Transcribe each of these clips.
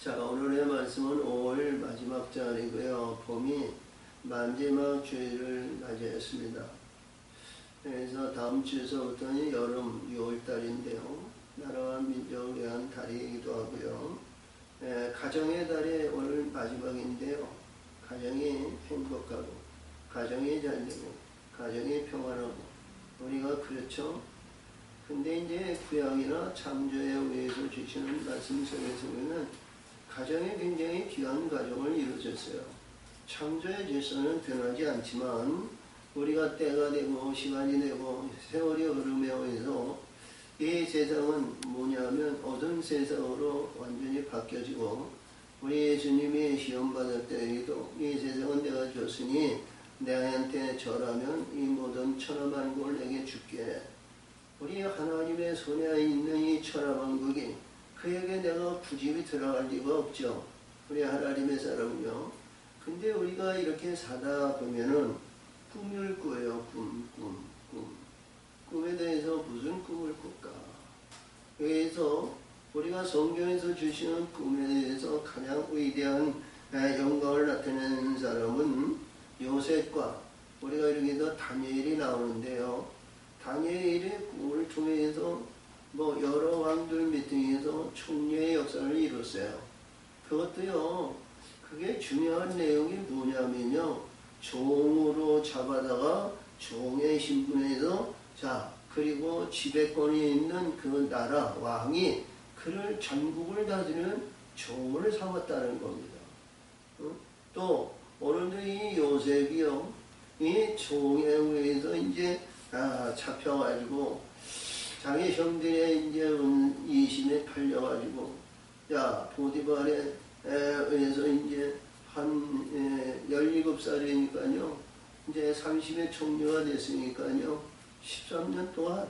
자, 오늘의 말씀은 5월 마지막 장이고요. 봄이 마지막 주일을 맞이했습니다. 그래서 다음 주에서부터는 여름 6월달인데요. 나라와 민족을 위한 달이기도 하고요. 가정의 달이 오늘 마지막인데요. 가정이 행복하고, 가정이 잘되고, 가정이 평안하고, 우리가 그렇죠. 근데 이제 구약이나 창조에 의해서 주시는 말씀 속에서 보면 가정이 굉장히 귀한 가정을 이루어졌어요. 창조의 질서는 변하지 않지만 우리가 때가 되고 시간이 되고 세월이 흐름에 의해서 이 세상은 뭐냐면 어두운 세상으로 완전히 바뀌어지고, 우리 예수님이 시험받을 때에도 이 세상은 내가 줬으니 내한테 절하면 이 모든 천하만국을 내게 줄게. 우리 하나님의 손에 있는 이 천하만국이 그에게 내가 부집이 들어갈 리가 없죠. 우리 하나님의 사람은요. 근데 우리가 이렇게 사다 보면은 꿈을 꾸어요. 꿈. 꿈에 대해서 무슨 꿈을 꿀까? 그래서 우리가 성경에서 주시는 꿈에 대해서 가장 위대한 영광을 나타내는 사람은 요셉과 우리가 이렇게 다니엘이 나오는데요. 다니엘의 꿈을 통해서 여러 왕들 밑에서 총리의 역사를 이뤘어요. 그것도요, 그게 중요한 내용이 뭐냐면요, 종으로 잡아다가 종의 신분에서, 그리고 지배권이 있는 그 나라 왕이 그를 전국을 다스리는 종을 삼았다는 겁니다. 또 오늘도 이 요셉이요, 이 종에 의해서 이제 잡혀가지고 자기 형들의 이제 이심에 팔려가지고, 보디발에 의해서 이제 한 17살이니까요, 이제 30의 총리가 됐으니까요, 13년 동안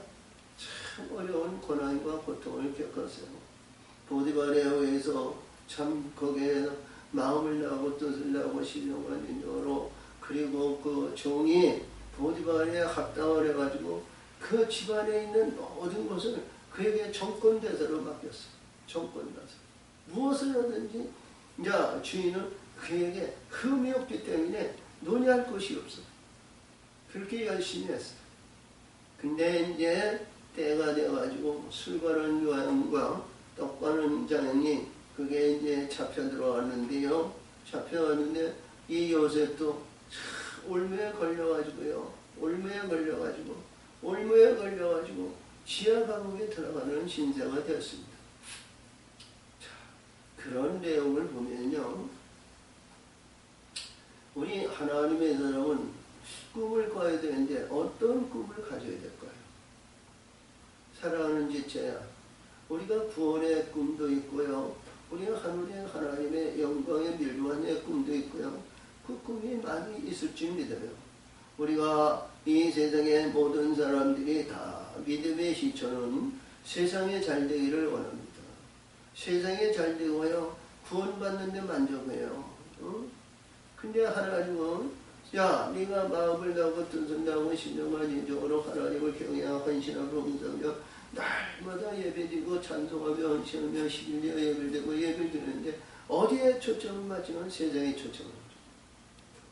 참 어려운 고난과 고통을 겪었어요. 보디발에 의해서 참 거기에 마음을 나고 뜻을 나고 신령과 인정으로, 그리고 그 종이 보디발에 합당을 해가지고 그 집안에 있는 모든 것을 그에게 정권대사로 맡겼어요. 정권대사. 무엇을 하든지 주인은 그에게 흠이 없기 때문에 논의할 것이 없어요. 그렇게 열심히 했어요. 근데 이제 때가 돼가지고 술 가는 요한과 떡 가는 장이 그게 이제 잡혀 들어왔는데요. 잡혀왔는데 이 요셉도 올무에 걸려가지고요. 올무에 걸려가지고 지하 감옥에 들어가는 신세가 되었습니다. 그런 내용을 보면요, 우리 하나님의 사람은 꿈을 꿔야 되는데 어떤 꿈을 가져야 될까요? 사랑하는 지체야, 우리가 구원의 꿈도 있고요, 우리가 하나님의 영광의 멸류관의 꿈도 있고요. 그 꿈이 많이 있을 줄 믿어요. 우리가 이 세상의 모든 사람들이 다 믿음의 시초는 세상에 잘되기를 원합니다. 세상에 잘되고요, 구원받는 데 만족해요. 근데 하나님은 네가 마음을 다하고 뜻을 다하고 신령과 진정으로 하나님을 경외하고 헌신하고 봉사하며 날마다 예배드리고 찬송하며 헌신하며 11년 예배를 드리고 예배를 드리는데 어디에 초점을 맞추면 세상에 초점을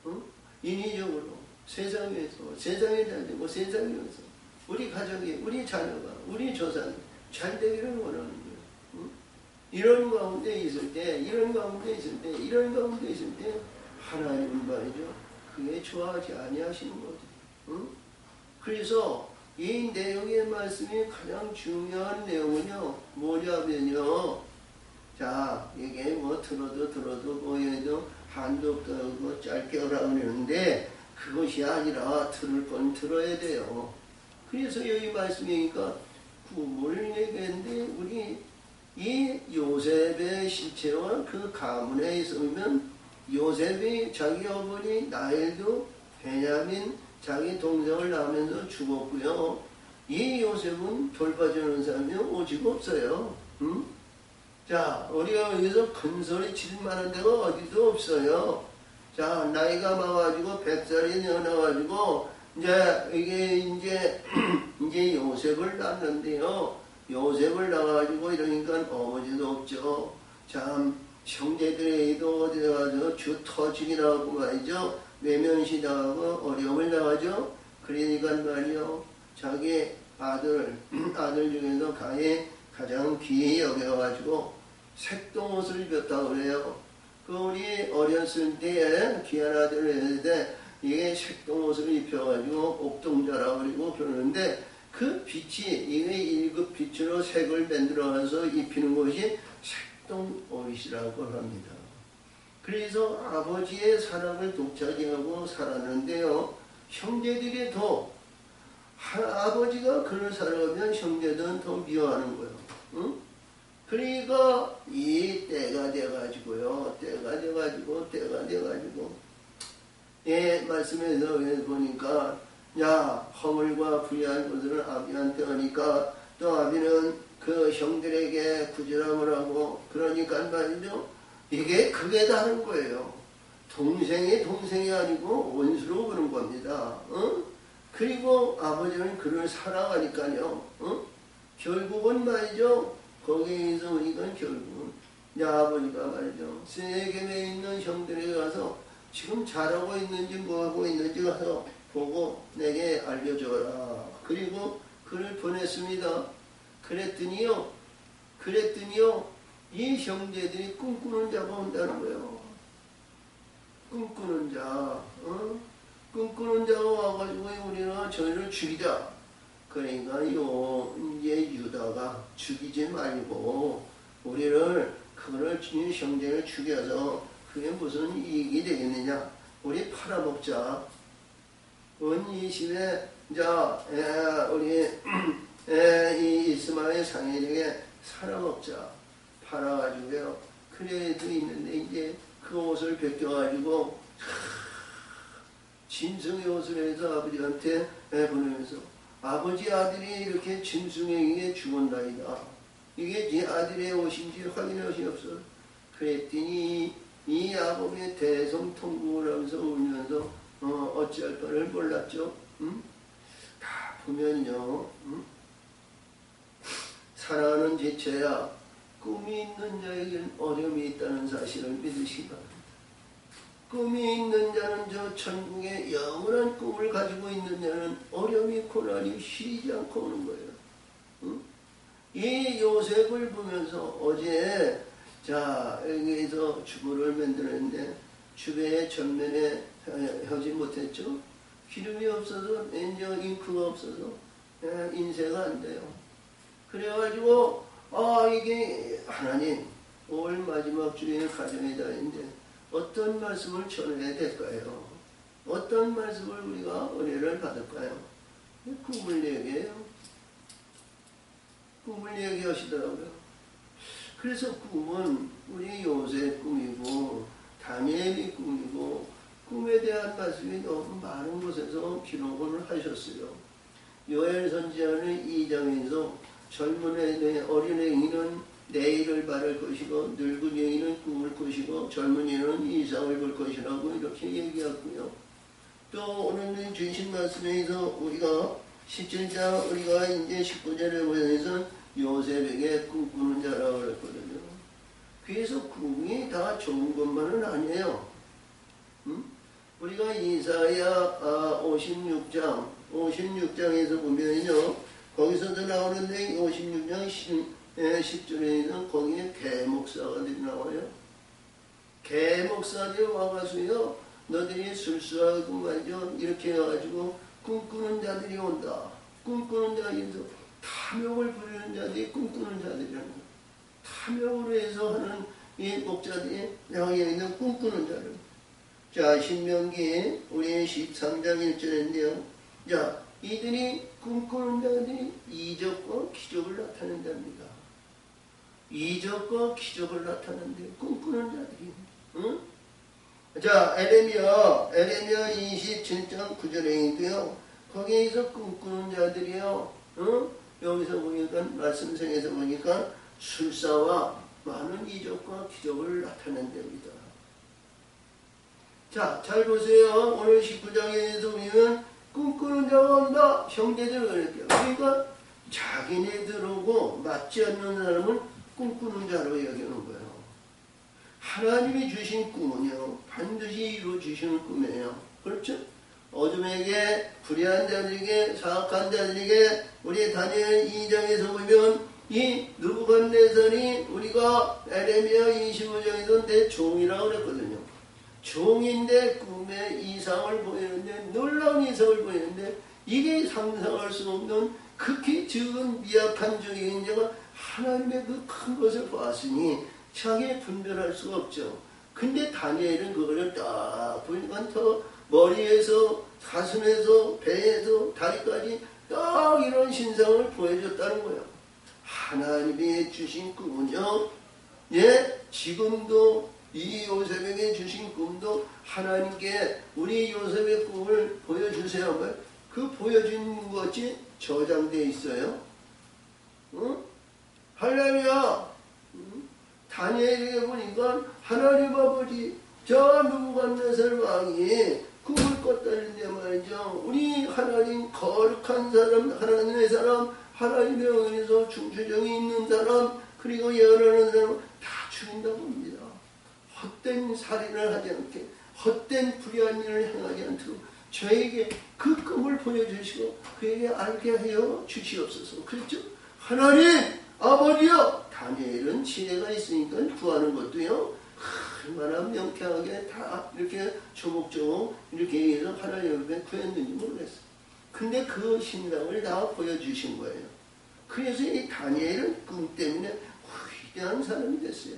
맞춰. 인위적으로 세상에서 세상에 잘되고 세상에서 우리 가족이, 우리 자녀가, 우리 조상이 잘되기를 원하는 거예요. 이런 가운데 있을 때 하나님은 말이죠, 그게 좋아하지 아니하시는 거죠. 그래서 이 내용의 말씀이 가장 중요한 내용은요, 뭐냐면요, 이게 들어도 뭐해도 한도 없다고 짧게 하라고 그러는데 그것이 아니라 들을 건 들어야 돼요. 그래서 여기 말씀이니까 꿈을 얘기했는데, 우리 이 요셉의 실체와 그 가문에 있으면 요셉이 자기 어머니 나엘도 베냐민 자기 동생을 낳으면서 죽었고요. 이 요셉은 돌봐주는 사람이 오직 없어요. 우리가 여기서 큰 소리 칠 만한 데가 어디도 없어요. 나이가 많아가지고 100살이 넘어가지고 이제 요셉을 낳는데요. 요셉을 낳아가지고 이러니까 어머니도 없죠. 참 형제들에게도 어디 가서 주 터지기라고 말이죠. 외면시당하고 어려움을 당하죠. 그러니까 말이요. 자기 아들 중에서 가장 귀히 여겨가지고 색동옷을 입혔다고 그래요. 그 우리 어렸을 때에 귀한 아들을 했는데 이게 색동옷을 입혀가지고 옥동자라고 그러고 그러는데 그 빛이 이게 1급 빛으로 색을 만들어서 입히는 것이 색동옷이라고 합니다. 그래서 아버지의 사랑을 독차지하고 살았는데요. 형제들이 더 아버지가 그를 사랑하면 형제들은 더 미워하는 거예요. 응? 그러니까 이 때가 돼가지고요. 때가 돼가지고 예, 말씀에서 보니까 야, 허물과 불의한 것을 아비한테 하니까 또 아비는 그 형들에게 구절함을 하고 그러니까 말이죠. 이게 그게 다른 거예요. 동생이 아니고 원수로 그런 겁니다. 그리고 아버지는 그를 사랑하니까요. 결국은 말이죠. 거기에서 이건 결국은 아버지가 말이죠. 세겜에 있는 형들에게 가서 지금 잘하고 있는지 뭐하고 있는지 가서 보고 내게 알려줘라. 그리고 그를 보냈습니다. 그랬더니요. 이 형제들이 꿈꾸는 자가 온다는 거예요. 꿈꾸는 자. 꿈꾸는 자가 와가지고 우리는 저희를 죽이자. 그러니까 이제 유다가 죽이지 말고 우리를 그거를 형제를 죽여서 그게 무슨 이익이 되겠느냐. 우리 팔아먹자. 은 20에 우리 이 이스마엘 상인에게 살아먹자. 팔아가지고요. 그래도 있는데 이제 그 옷을 벗겨가지고 짐승의 옷을 해서 아버지한테 보내면서 아버지 아들이 이렇게 짐승에게 죽었나이다. 이게 네 아들의 옷인지 확인하시옵소서. 그랬더니 이 야곱의 대성통곡을 하면서 울면서 어찌할 바를 몰랐죠. 다 보면요. 사랑하는 지체야 꿈이 있는 자에게는 어려움이 있다는 사실을 믿으시기 바랍니다. 꿈이 있는 자는 저 천국의 영원한 꿈을 가지고 있는 자는 어려움이 고난이 쉬지 않고 오는 거예요. 이 요셉을 보면서 어제 여기에서 주보를 만들었는데 주배의 전면에 하지 못했죠. 기름이 없어서 잉크가 없어서 인쇄가 안 돼요. 그래가지고 이게 하나님 올 마지막 주일 가정의 달인데 어떤 말씀을 전해야 될까요? 어떤 말씀을 우리가 은혜를 받을까요? 꿈을 얘기해요. 꿈을 얘기하시더라고요. 그래서 꿈은 우리 요셉 꿈이고 다니엘이 꿈이고 꿈에 대한 말씀이 너무 많은 곳에서 기록을 하셨어요. 요엘 선지자는 2장에서 젊은 어린애인은 내일을 바랄 것이고 늙은이는 꿈을 것이고 젊은이는 이상을 볼 것이라고 이렇게 얘기했고요. 또 오늘 주신 말씀에서 우리가 17장 우리가 이제 19절에 보면서 요셉에게 꿈꾸는 자라고 그랬거든요. 그래서 꿈이 다 좋은 것만은 아니에요. 우리가 이사야 56장에서 보면요. 거기서도 나오는데 56장 10절에는 거기에 개목사들이 나와요. 개목사들이 와가지고요. 너들이 술수하고 말이죠. 이렇게 해가지고 꿈꾸는 자들이 온다. 꿈꾸는 자들이 탐욕을 부리는 자들이 꿈꾸는 자들이라는 거예요. 탐욕으로 해서 하는 이 목자들이 여기에 있는 꿈꾸는 자들. 자, 신명기 우리 13장 1절인데요. 자, 이들이 꿈꾸는 자들이 이적과 기적을 나타낸답니다. 이적과 기적을 나타낸대. 꿈꾸는 자들이. 응? 자, 에레미야 27장 9절에 있고요. 거기에서 꿈꾸는 자들이요. 응? 여기서 보니까 말씀상에서 보니까 술사와 많은 이적과 기적을 나타낸답니다. 자, 잘 보세요. 오늘 19장에서 보면 꿈꾸는 자가 온다. 형제들 그랬대요. 그러니까 자기네들하고 맞지 않는 사람은 꿈꾸는 자로 여기는 거예요. 하나님이 주신 꿈은요, 반드시 이루어지시는 꿈이에요. 그렇죠? 어둠에게, 불의한 자들에게, 사악한 자들에게, 우리 다니엘 2장에서 보면, 이 느부갓네살이 우리가 에레미야 25장에서 내 종이라고 그랬거든요. 종인데 꿈에 이상을 보이는데, 놀라운 이상을 보이는데, 이게 상상할 수 없는 극히 적은 미약한 종인 자가 하나님의 그 큰 것을 보았으니 자기 분별할 수가 없죠. 근데 다니엘은 그거를 딱 보니까 더 머리에서 가슴에서 배에서 다리까지 딱 이런 신상을 보여줬다는 거예요. 하나님이 주신 꿈은요, 예, 지금도 이 요셉에게 주신 꿈도 하나님께 우리 요셉의 꿈을 보여주세요. 그 보여준 것이 저장되어 있어요. 응? 할렐루야! 다니엘에게 보니까 하나님 아버지, 저 느부갓네살 왕이 꿈을 꿨다는데 말이죠. 우리 하나님 거룩한 사람, 하나님의 사람, 하나님의 영에서 중추정이 있는 사람, 그리고 예언하는 사람 다 죽인다고 합니다. 헛된 살인을 하지 않게, 헛된 불의한 일을 행하지 않도록 저에게 그 꿈을 보여주시고 그에게 알게 하여 주시옵소서. 그렇죠? 하나님 아버지여, 다니엘은 지혜가 있으니까 구하는 것도요, 얼마나 명쾌하게 다 이렇게 조목조목 이렇게 해서 하나님 앞에 구했는지 모르겠어요. 근데 그 신랑을 다 보여주신 거예요. 그래서 이 다니엘은 꿈 때문에 위대한 사람이 됐어요.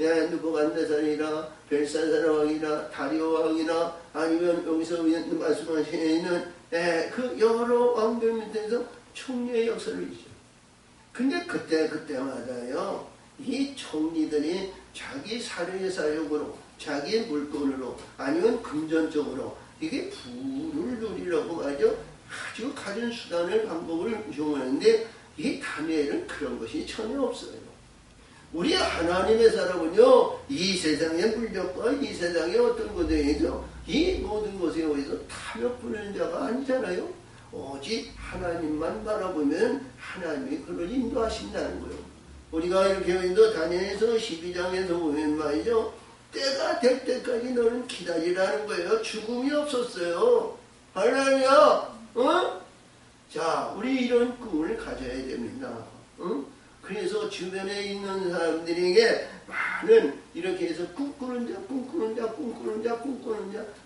느부갓네살이나 벨사살 왕이나 다리오 왕이나 아니면 여기서 말씀하시는 그 여러 왕들 밑에서 총리의 역사를 있죠. 근데 그때마다요, 이 총리들이 자기 사료의 사욕으로, 자기 물건으로, 아니면 금전적으로, 이게 부를 누리려고 말이죠. 아주 가진 수단을, 방법을 이용하는데, 이 다니엘은 그런 것이 전혀 없어요. 우리 하나님의 사람은요, 이 세상의 물력과 이 세상의 어떤 것에서, 이 모든 것에 의해서 탐욕 부리는 자가 아니잖아요. 오직 하나님만 바라보면 하나님이 그를 인도하신다는 거예요. 우리가 이렇게 다니엘서 12장에서 보면 말이죠. 때가 될 때까지 너는 기다리라는 거예요. 죽음이 없었어요. 할렐루야! 자, 우리 이런 꿈을 가져야 됩니다. 그래서 주변에 있는 사람들에게 많은 이렇게 해서 꿈꾸는 자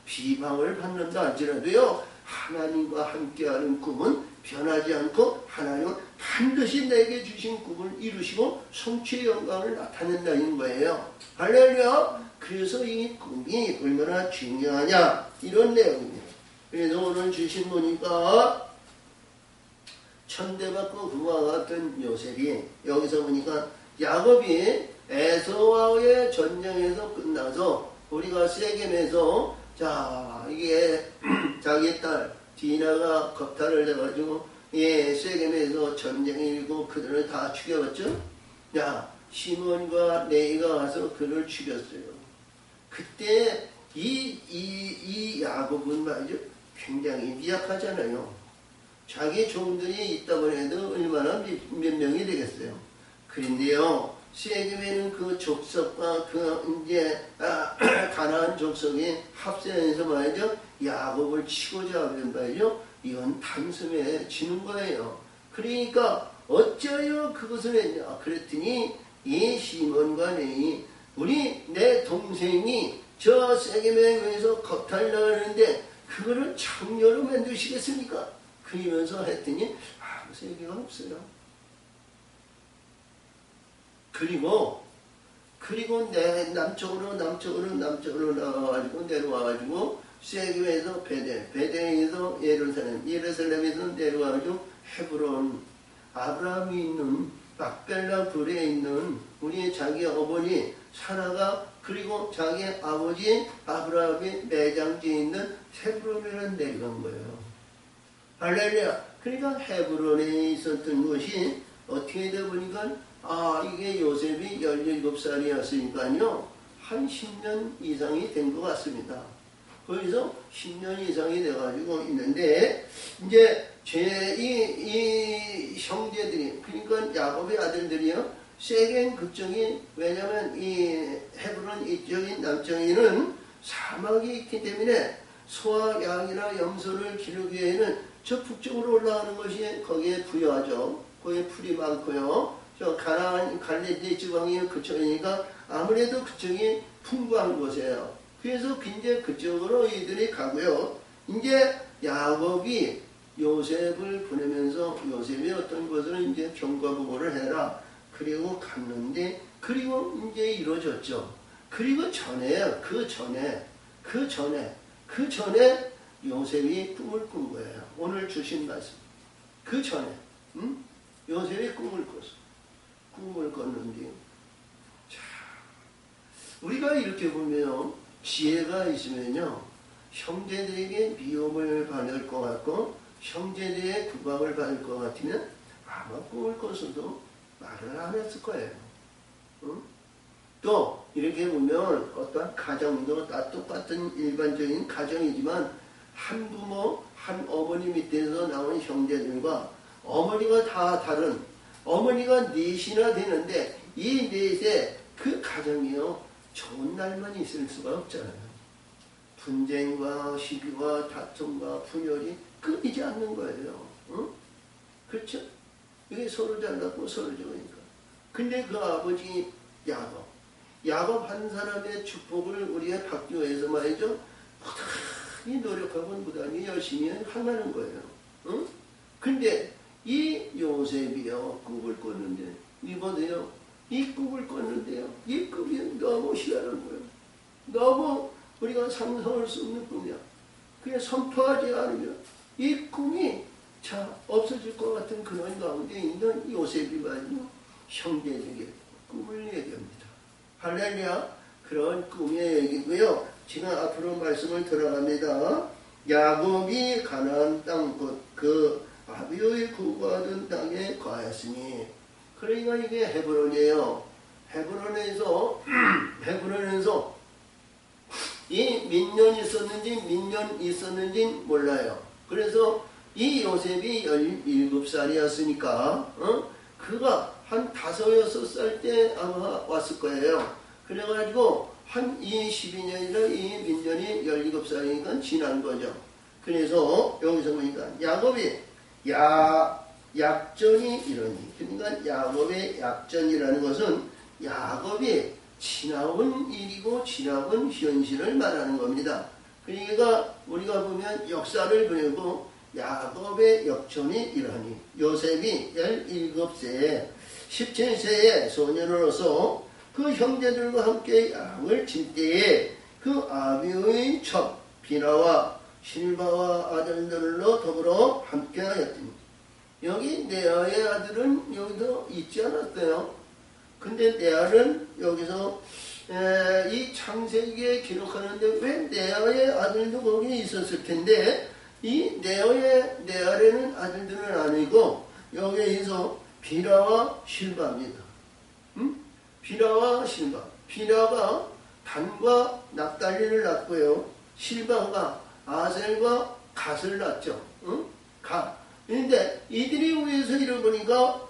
비방을 받는다 할지라도요, 하나님과 함께하는 꿈은 변하지 않고 하나님은 반드시 내게 주신 꿈을 이루시고 성취의 영광을 나타낸다는 거예요. 할렐루야! 그래서 이 꿈이 얼마나 중요하냐, 이런 내용입니다. 그래서 오늘 주신 보니까 천대받고 그와 같은 요셉이, 여기서 보니까 야곱이 에서와의 전쟁에서 끝나서 우리가 세겜에서, 자, 이게 자기 딸 디나가 겁탈을 해가지고 세겜에서 전쟁이 일고 그들을 다 죽여봤죠. 야, 시몬과 레이가 와서 그를 죽였어요. 그때 이 야곱은 말이죠, 굉장히 미약하잖아요. 자기 종들이 있다고 해도 얼마나 몇 명이 되겠어요. 그런데요, 세겜에는 그 족속과 그 이제 가나안 족속이 합세해서 말이죠, 야곱을 치고자 하면 말이죠, 이건 단숨에 지는 거예요. 그러니까 어쩌여 그것을 했냐 그랬더니 이 시몬과 레이, 내 동생이 저 세겜에 의해서 겁탈당하는데 그거를 창녀로 만드시겠습니까? 그러면서 했더니 아무 세계가 없어요. 그리고 내 남쪽으로 나와가지고 내려와가지고 세겜에서 베델에서 예루살렘에서 내려와가지고 헤브론, 아브라함이 있는 막벨라 불에 있는 우리 자기 어머니 사라가, 그리고 자기 아버지 아브라함이 매장지에 있는 헤브론에 내려간 거예요. 할렐루야! 그러니까 헤브론에 있었던 것이 어떻게 되다 보니까 이게 요셉이 17살이었으니까요. 한 10년 이상이 된 것 같습니다. 거기서 10년 이상이 돼가지고 있는데, 이제 이 형제들이, 그러니까 야곱의 아들들이요, 세겜 그쪽이, 왜냐면 이 헤브론 이쪽인 남쪽에는 사막이 있기 때문에 소와 양이나 염소를 기르기 위해는 저 북쪽으로 올라가는 것이 거기에 부유하죠. 거기에 풀이 많고요. 저 가나안 갈릴리 지방이 그쪽이니까 아무래도 그쪽이 풍부한 곳이에요. 그래서 이제 그쪽으로 이들이 가고요. 이제 야곱이 요셉을 보내면서 요셉이 어떤 것을 이제 경과보고를 해라. 그리고 갔는데, 그리고 이제 이루어졌죠. 그리고 전에요. 그 전에 요셉이 꿈을 꾼 거예요. 오늘 주신 말씀. 그 전에, 요셉이 꿈을 꿨는데, 자, 우리가 이렇게 보면 지혜가 있으면요, 형제들에게 미움을 받을 것 같고, 형제들의 구박을 받을 것 같으면 아마 꿈을 꿨어도 말을 안 했을 거예요. 응? 또 이렇게 보면 어떤 가정도 다 똑같은 일반적인 가정이지만 한 부모, 한 어머니 밑에서 나온 형제들과 어머니가 다 다른, 어머니가 넷이나 되는데 이 넷의 그 가정이요, 좋은 날만 있을 수가 없잖아요. 분쟁과 시비와 다툼과 분열이 끊이지 않는 거예요. 응? 그렇죠? 이게 서로 잘났고 서로 좋으니까. 근데 그 아버지 야곱 한 사람의 축복을 우리가 받기 위해서 말이죠, 무단히 노력하고 무단히 열심히 하는 거예요. 응? 근데 이 요셉이요, 꿈을 꿨는데, 이번에요, 이 꿈을 꿨는데요, 이 꿈이 너무 희한한 거예요. 너무 우리가 상상할 수 없는 꿈이야. 그냥 선포하지 않으면 이 꿈이 없어질 것 같은 그런 가운데 있는 요셉이 말이죠, 형제에게 꿈을 얘기합니다. 할렐루야. 그런 꿈의 얘기고요. 지금 앞으로 말씀을 들어갑니다. 야곱이 가나안 땅 곧 그 아비의 구하던 땅에 거하였으니, 그러니까 이게 헤브론이에요. 헤브론에서 이 몇 년 있었는지 몰라요. 그래서 이 요셉이 17살이었으니까 그가 한 5, 6살 때 아마 왔을 거예요. 그래가지고 한 12년이나 이 민년이 17살이니까 지난 거죠. 그래서 여기서 보니까 야곱이 약전이 이러니, 그러니까 야곱의 약전이라는 것은 야곱이 지나온 일이고 지나온 현실을 말하는 겁니다. 그러니까 우리가 보면 역사를 보내고 야곱의 역전이 이러니, 요셉이 17세에 17세의 소년으로서 그 형제들과 함께 양을 칠 때에 그 아비의 첩 비나와 실바와 아들들로 더불어 함께하였더니, 여기 네아의 아들은 여기서 있지 않았어요. 근데 네아는 여기서 이 창세기에 기록하는데 왜 네아의 아들도 거기 있었을 텐데, 이 네아에는 아들들은 아니고 여기에서 비라와 실바입니다. 비라와 실바. 비라가 단과 납달리를 낳고요. 실바가 아셀과 갓을 낳죠. 갓. 그런데 이들이 위에서 이러보니까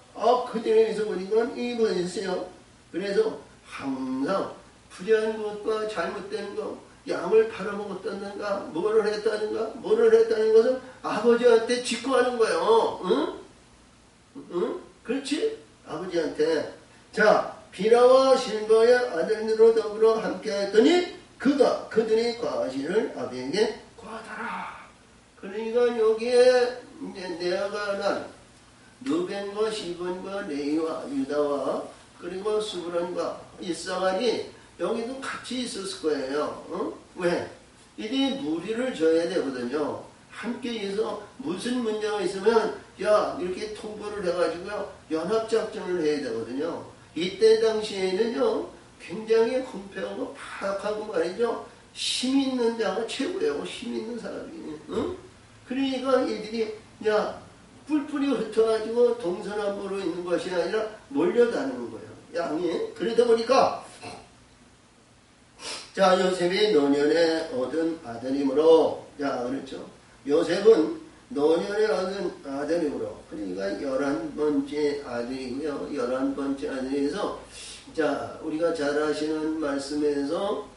그들에서 보니까 이거였어요. 그래서 항상 불의한 것과 잘못된 것, 양을 팔아먹었다는가, 뭐를 했다는 것을 아버지한테 직구하는 거예요. 응? 그렇지? 아버지한테. 자, 비라와 실바의 아들들로 더불어 함께했더니 그들이 과실을 아비에게 구하더라. 그러니까 여기에 이제 네아가 난 르벤과 시본과 레이와 유다와 그리고 스브론과 이사갈이 여기도 같이 있었을 거예요. 왜? 이들이 무리를 줘야 되거든요. 함께해서 무슨 문제가 있으면 이렇게 통보를 해가지고요, 연합작전을 해야 되거든요. 이때 당시에는요, 굉장히 공평하고 파악하고 말이죠, 힘 있는 자가 최고예요. 힘 있는 사람이. 그러니까 이들이 뿔뿔이 흩어가지고 동서남북으로 있는 것이 아니라 몰려다니는 거예요, 양이. 그러다 보니까 요셉이 노년에 얻은 아들이므로, 그렇죠. 요셉은 노년에 얻은 아들이므로, 그러니까 11번째 아들이고요. 11번째 아들에서, 자, 우리가 잘 아시는 말씀에서,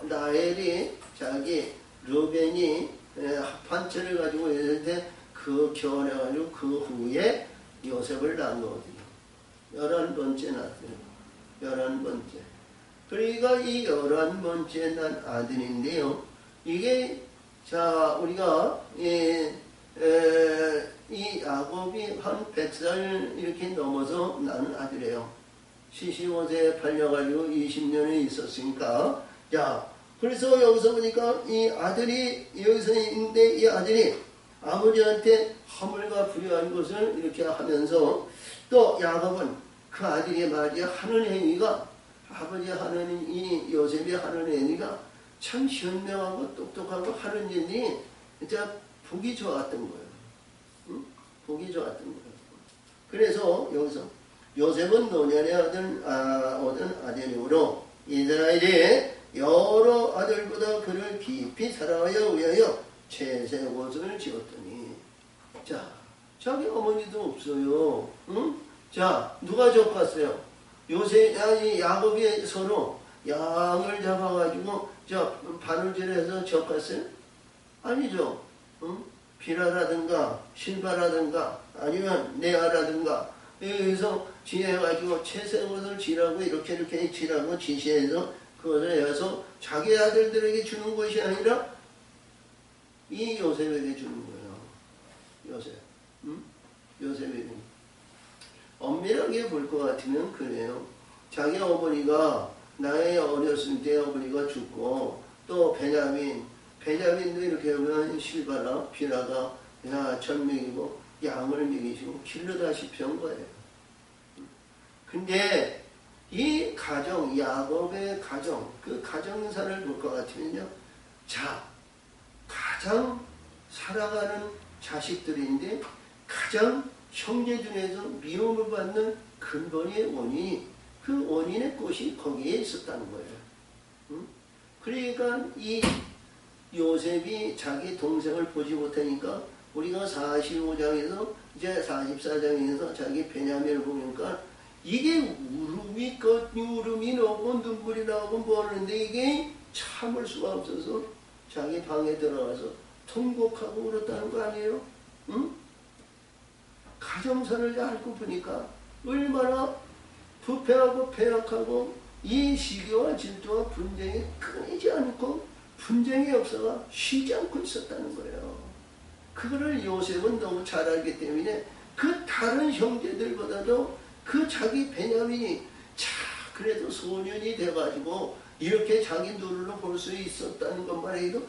라헬이 자기 르벤이 합한채를 가지고 있을 때 그 결혼해가지고 그 후에 요셉을 낳은 거거든요. 11번째 낳았어요. 11번째. 그러니까 이 11번째 난 아들인데요. 이게, 자, 우리가, 이 야곱이 한 100살 이렇게 넘어서 낳은 아들이에요. 75세에 팔려가지고 20년이 있었으니까. 자, 그래서 여기서 보니까 이 아들이, 여기서 있는데 이 아들이 아버지한테 허물과 불의한 것을 이렇게 하면서 또 야곱은 그 아들이 말이야 하는 행위가, 아버지 하는 이 요셉이 하는 행위가 참 현명하고 똑똑하고 하는 일이 진짜 보기 좋았던 거예요. 응? 보기 좋았던 거예요. 그래서 여기서 요셉은 노년에 얻은 아들이므로 이스라엘이 여러 아들보다 그를 깊이 사랑하여 위하여 채색옷을 지었더니, 자, 자기 어머니도 없어요. 응? 자, 누가 족봤어요? 야곱이 서로 양을 잡아가지고 바늘질해서 족봤어요? 아니죠. 응? 비라라든가 실바라든가 아니면 네아라든가 여기서 지혜해가지고 채색옷을 지라고 이렇게 지라고 지시해서 그것을 해서 자기 아들들에게 주는 것이 아니라 이 요셉에게 주는 거예요. 요셉. 응? 요셉에게. 엄밀하게 볼 것 같으면 그래요. 자기 어머니가 나의 어렸을 때 어머니가 죽고 또 베냐민도 이렇게 하면 실바라 비라가 천 명이고 양을 먹이시고 길러다시피 한 거예요. 근데 이 가정, 야곱의 가정, 그 가정사를 볼 것 같으면요. 자, 가장 살아가는 자식들인데 가장 형제 중에서 미움을 받는 근본의 원인이, 그 원인의 꽃이 거기에 있었다는 거예요. 응? 그러니까 이 요셉이 자기 동생을 보지 못하니까 우리가 45장에서 이제 44장에서 자기 베냐민을 보니까 이게 울음이 나오고 눈물이 나오고 뭐하는데 이게 참을 수가 없어서 자기 방에 들어가서 통곡하고 울었다는 거 아니에요? 응? 가정사를 알고 보니까 얼마나 부패하고 패역하고 이 시기와 질투와 분쟁이 끊이지 않고 분쟁의 역사가 쉬지 않고 있었다는 거예요. 그거를 요셉은 너무 잘 알기 때문에 그 다른 형제들보다도 그 자기 베냐민이 그래도 소년이 돼가지고 이렇게 자기 눈으로 볼 수 있었다는 것만 해도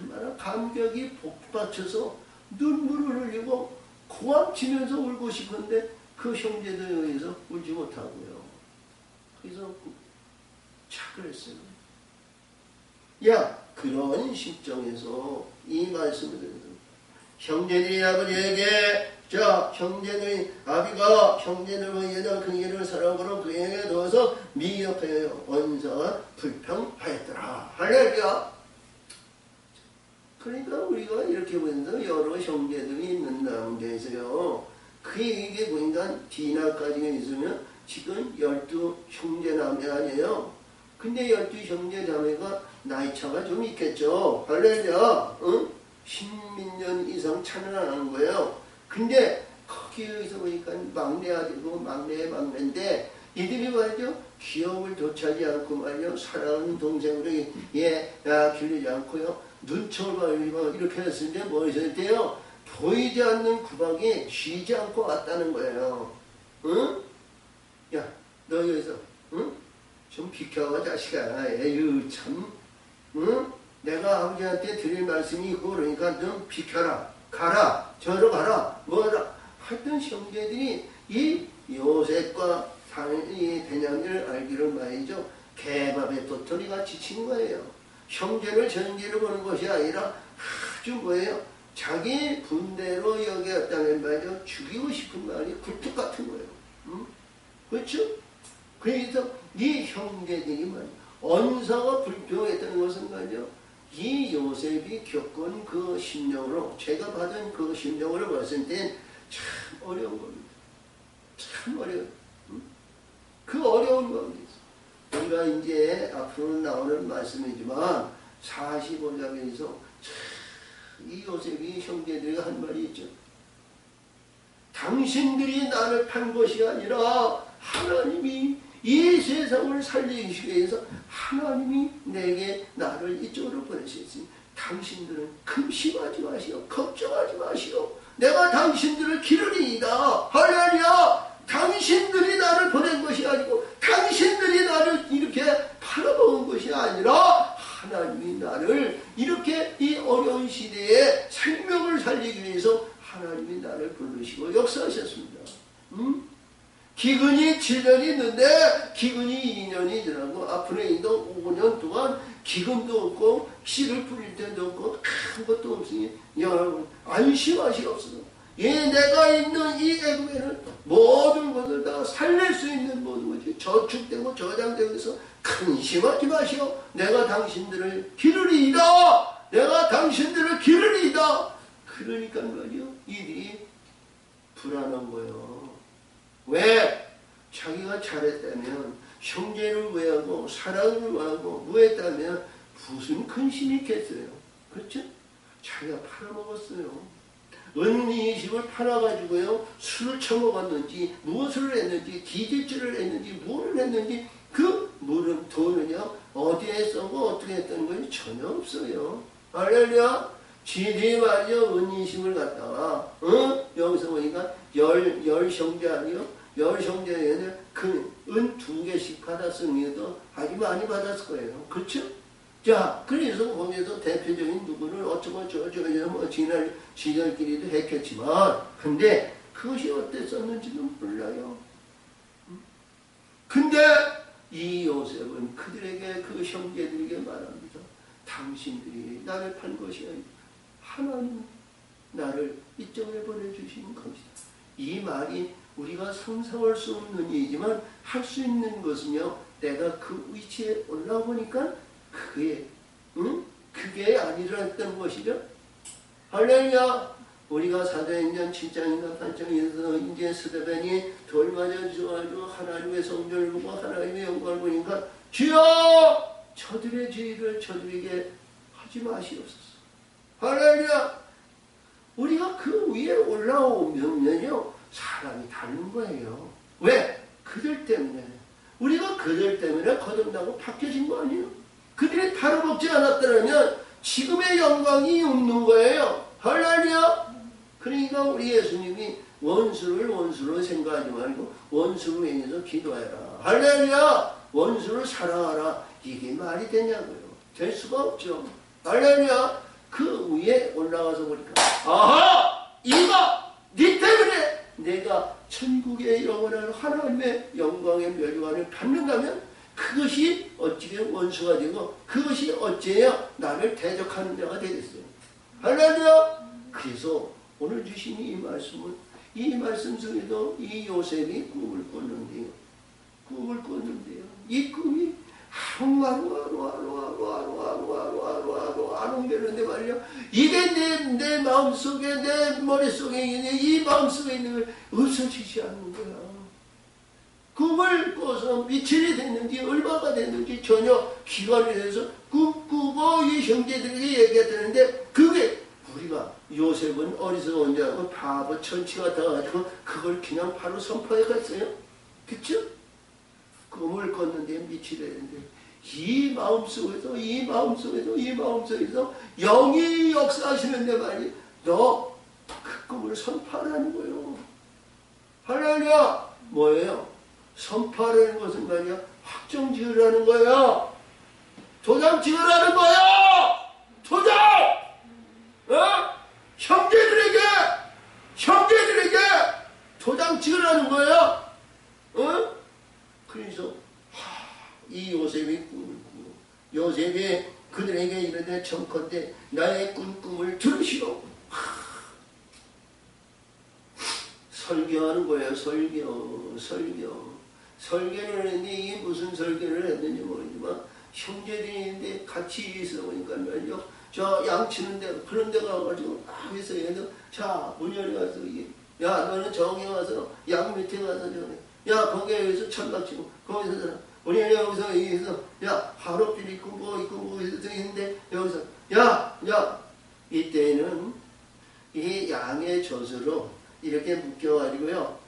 얼마나 감격이 복받쳐서 눈물을 흘리고 고함치면서 울고 싶은데 그 형제들에 의해서 울지 못하고요. 그래서 그랬어요. 야, 그런 심정에서 이 말씀을 드려요. 형제들이 아버지에게 형제들이 아비가 형제들과 얘는 그 일을 사랑으로 그에게 넣어서 미혹하여 언사가 불평하였더라. 할렐루야. 그러니까 우리가 이렇게 보면서 여러 형제들이 있는 가운데서요. 이게 보니까 디나까지 있으면 지금 12형제남매 아니에요. 근데 12형제자매가 나이차가 좀 있겠죠. 할렐루야. 응? 10년 이상 차는 안 하는 거예요. 근데 거기에서 보니까 막내 아들이고 막내인데 이들이 말이죠. 기업을 도차지 않고 말이죠. 사랑하는 동생으로 기르지 않고요. 눈초를 이렇게 했을 때 뭐 있을 때요. 보이지 않는 구박이 쉬지 않고 왔다는 거예요. 응? 야, 너 여기서 응? 좀 비켜봐 자식아. 에휴 참. 응? 내가 아버지한테 드릴 말씀이 있고 그러니까 좀 비켜라. 가라. 저로 가라. 뭐라. 하여튼 형제들이 이 요셉과 이 베냐민을 알기를 말이죠. 개밥의 도토리가 지친 거예요. 형제를 전제로 보는 것이 아니라 아주 뭐예요? 자기 분대로 여겼다는 말이죠. 죽이고 싶은 말이 굴뚝 같은 거예요. 응? 그렇죠? 그래서 이 형제들이 말이죠. 언사가 불평했다는 것은 말이죠. 이 요셉이 겪은 그 심령으로, 제가 받은 그 심령으로 봤을 땐 참 어려운 겁니다. 참 어려운. 그 어려운 겁니다. 우리가 이제 앞으로 나오는 말씀이지만 45장에서 이 요셉이 형제들이 한 말이 있죠. 당신들이 나를 판 것이 아니라 하나님이 이 세상을 살리시기 위해서 하나님이 내게 나를 이쪽으로 보내셨으니 당신들은 근심하지 마시오. 걱정하지 마시오. 내가 당신들을 기르리이다. 할렐루야. 당신들이 나를 보낸 것이 아니고 당신들이 나를 이렇게 팔아먹은 것이 아니라 하나님이 나를 이렇게 이 어려운 시대에 생명을 살리기 위해서 하나님이 나를 부르시고 역사하셨습니다. 기근이 7년이 있는데 기근이 2년이 지나고 앞으로 5년 동안 기근도 없고 씨를 뿌릴 때도 없고 아무것도 없으니 여러분 안심하시옵소서. 내가 있는 이 애국에는 모든 것을 다 살릴 수 있는 모든 것이 저축되고 저장되고 해서 근심하지 마시오. 내가 당신들을 기르리이다. 내가 당신들을 기르리이다. 그러니까 말이요, 이들이 불안한 거예요. 왜? 자기가 잘했다면, 형제를 구하고 사랑을 구하고 구했다면 무슨 근심이 있겠어요? 그렇죠? 자기가 팔아먹었어요. 은 20을 팔아가지고요, 술을 처먹었는지, 무엇을 했는지, 디제질을 했는지, 뭐를 했는지, 그 물은 돈은요, 어디에 쓰고 어떻게 했다는 것이 전혀 없어요. 할렐루야! 지들이 말이요, 은 20을 갖다가, 여기서 보니까 열 형제 아니요? 열 형제에는 그 은 2개씩 받았으니도 아주 많이 받았을 거예요. 그렇죠? 자, 그래서 거기에서 대표적인 누구를 어쩌고 저쩌고 뭐 지날끼리도 했겠지만, 근데 그것이 어땠었는지도 몰라요. 근데 이 요셉은 그들에게, 그 형제들에게 말합니다. 당신들이 나를 판 것이 아니라 하나님 나를 이쪽에 보내주신 것이다. 이 말이 우리가 상상할 수 없는 일이지만 할 수 있는 것은요, 내가 그 위치에 올라오니까 그게 아니랬던 것이죠. 할렐루야. 우리가 사도행전 7장인가 8장에서 이제 스데반이 돌 맞아주어가지고 하나님의 성전을 보고 하나님의 영광을 보니까 주여 저들의 죄를 저들에게 하지 마시옵소서. 할렐루야. 우리가 그 위에 올라오면요, 사람이 다른 거예요. 왜? 그들 때문에. 우리가 그들 때문에 거듭나고 바뀌어진 거 아니에요? 그들이 팔아먹지 않았더라면 지금의 영광이 없는 거예요. 할렐루야. 그러니까 우리 예수님이 원수를 원수로 생각하지 말고 원수로 인해서 기도해라. 할렐루야. 원수를 사랑하라. 이게 말이 되냐고요. 될 수가 없죠. 할렐루야. 그 위에 올라가서 보니까 아하! 이거 네 때문에 내가 천국의 영원한 하나님의 영광의 멸관을 받는다면 그것이 어찌게 원수가 되고 그것이 어찌해야 나를 대적하는 자가 되겠어요. 할렐루야. 그래서 오늘 주신 이 말씀은, 이 말씀 속에도 이 요셉이 꿈을 꿨는데요. 이 꿈이 하루하루 안 옮겼는데 말이야. 이게 내 마음속에, 내 머릿속에 있는, 이 마음속에 있는 걸 없어지지 않는 거야. 꿈을 꿔서 며칠이 됐는지 얼마가 됐는지 전혀 기간이 돼서 꿈꾸고 이 형제들에게 얘기했다는데, 그게 우리가 요셉은 어리석은 자고 바보 천치 같아가지고 그걸 그냥 바로 선포해 갔어요. 그쵸? 꿈을 꿨는데 며칠 됐는데 이 마음속에서 영이 역사하시는데 말이야, 너 그 꿈을 선포하라는 거예요. 할렐루야. 뭐예요? 선포하라는 것은 말이야, 확정 지으라는 거야. 도장 지으라는 거야. 도장! 형제들에게 도장 지으라는 거야. 그래서 이 요셉이 꿈을 꾸고, 요셉이 그들에게 이르되 청컨대 나의 꿈을 들으시오. 설교하는 거예요. 설교를 했는데 이게 무슨 설교를 했는지 모르지만 형제들이 있는데 같이 있어 보니까 말이요. 저 양치는 데 그런 데 가가지고 막 해서 얘는 자 문열이 가서 야 너는 저기 와서 양 밑에 가서 저기 야 거기에서 천막 치고 거기서 우리 여기서 야 하룻길 있고 뭐 있고 뭐 있는데 여기서 야 이때는 이 양의 젖으로 이렇게 묶여가지고요.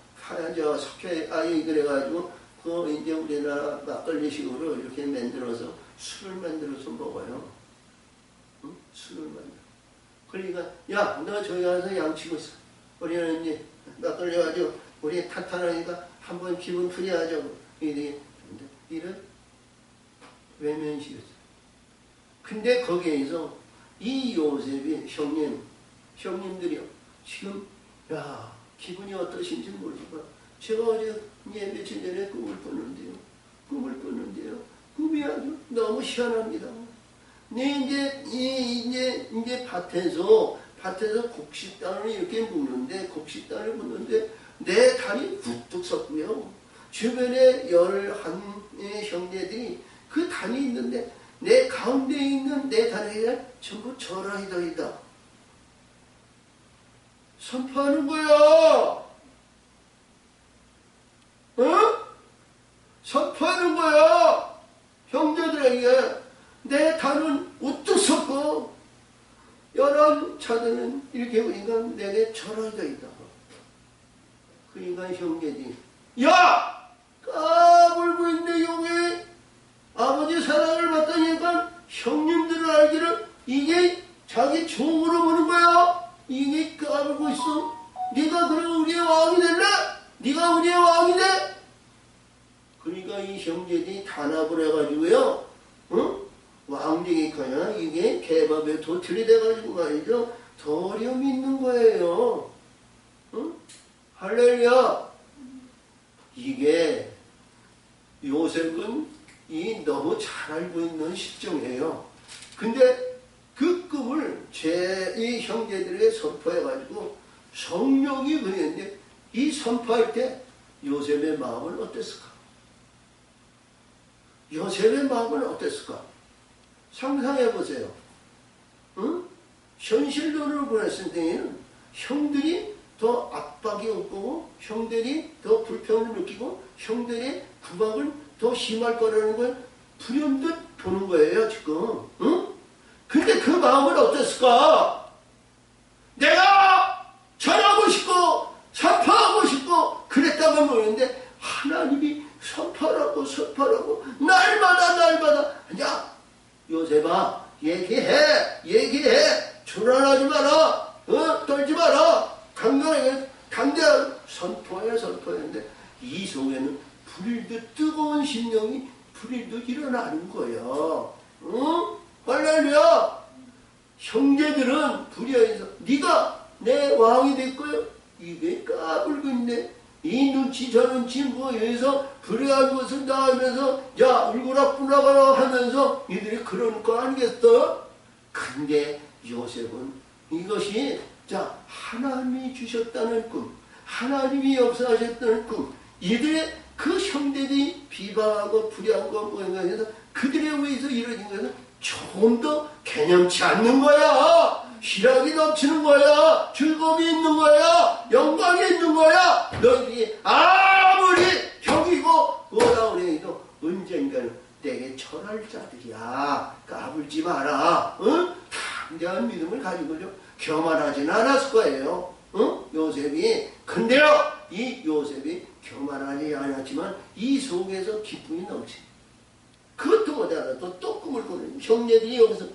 저 석회 그래가지고 그 이제 우리나라 막걸리식으로 이렇게 만들어서 술을 만들어서 먹어요. 응? 술을 만들어. 그러니까 야 너 저기 가서 양치고 있어. 우리는 이제 막걸리 가지고 우리 탄탄하니까 한번 기분 풀이하자고. 이런 외면식이었어. 근데 거기에서 이 요셉이 형님들이요. 지금 야 기분이 어떠신지 모르지만 제가 어제 며칠 전에 꿈을 꿨는데요. 꿈이 아주 너무 희한합니다. 네 이제 밭에서 곡식단을 이렇게 묻는데 내 다리 훅뚝 섰고요. 주변에 11 형제들이 그 단이 있는데 내 가운데 있는 내 다리가 전부 절하이더이다. 선포하는 거야. 선포하는 거야. 형제들에게 내 단은 우뚝 섰고 11 차들은 이렇게 보니까 내게 절하이더이다. 그러니까 형제들이 야! 까불고 있는데 여기 아버지 사랑을 받다니까 형님들을 알기를 이게 자기 종으로 보는 거야. 이게 까불고 있어. 네가 그럼 우리의 왕이 될래? 네가 우리의 왕이 돼? 그러니까 이 형제들이 단합을 해가지고요. 응? 왕되기커녕 이게 개밥에 도틀이 돼가지고 말이죠. 더 어려움이 있는 거예요. 응? 할렐루야. 이게 요셉은 너무 잘 알고 있는 실정이에요. 근데 그 꿈을 이 형제들에게 선포해가지고 성령이 그랬는데 이 선포할 때 요셉의 마음은 어땠을까? 상상해보세요. 응? 현실론으로 보냈을 때에는 형들이 더 압박이 없고 형들이 더 불평을 느끼고 형들의 구박을 더 심할 거라는 걸 불현듯 보는 거예요 지금. 응? 근데 그 마음은 어땠을까? 내가 전하고 싶고 선포하고 싶고 그랬다면 모르는데 하나님이 선포하라고 날마다 야 요셉아 얘기해 불안하지 마라. 떨지 마라. 강대하게 선포했는데 이 속에는 불일듯 뜨거운 심령이 불일듯 일어나는 거야. 할렐루야. 형제들은 불의해서 네가 내 왕이 될 거야. 이게 까불고 있네. 이 눈치 저 눈치 뭐 여기서 불의한 것을 나오면서 야 울거나 뿌나가라 하면서 이들이 그런 거 아니겠어? 근데 요셉은 이것이 하나님이 주셨다는 꿈, 하나님이 역사하셨다는 꿈, 이들의 그 형제들이 비방하고 불의한 거 뭐해서 그들에 의해서 이루어진 것은 조금 더 개념치 않는 거야. 희락이 넘치는 거야. 즐거움이 있는 거야. 영광이 있는 거야. 너희들이 아무리 형이고 뭐라 그래도 언젠가는 내게 절할 자들이야. 까불지 마라. 담대한 믿음을 가지고요. 교만하지는 않았을 거예요. 요셉이. 근데요, 이 요셉이 교만하지 않았지만 이 속에서 기쁨이 넘치. 그것도 못하고 또 꿈을 꾸는 형제들이 여기서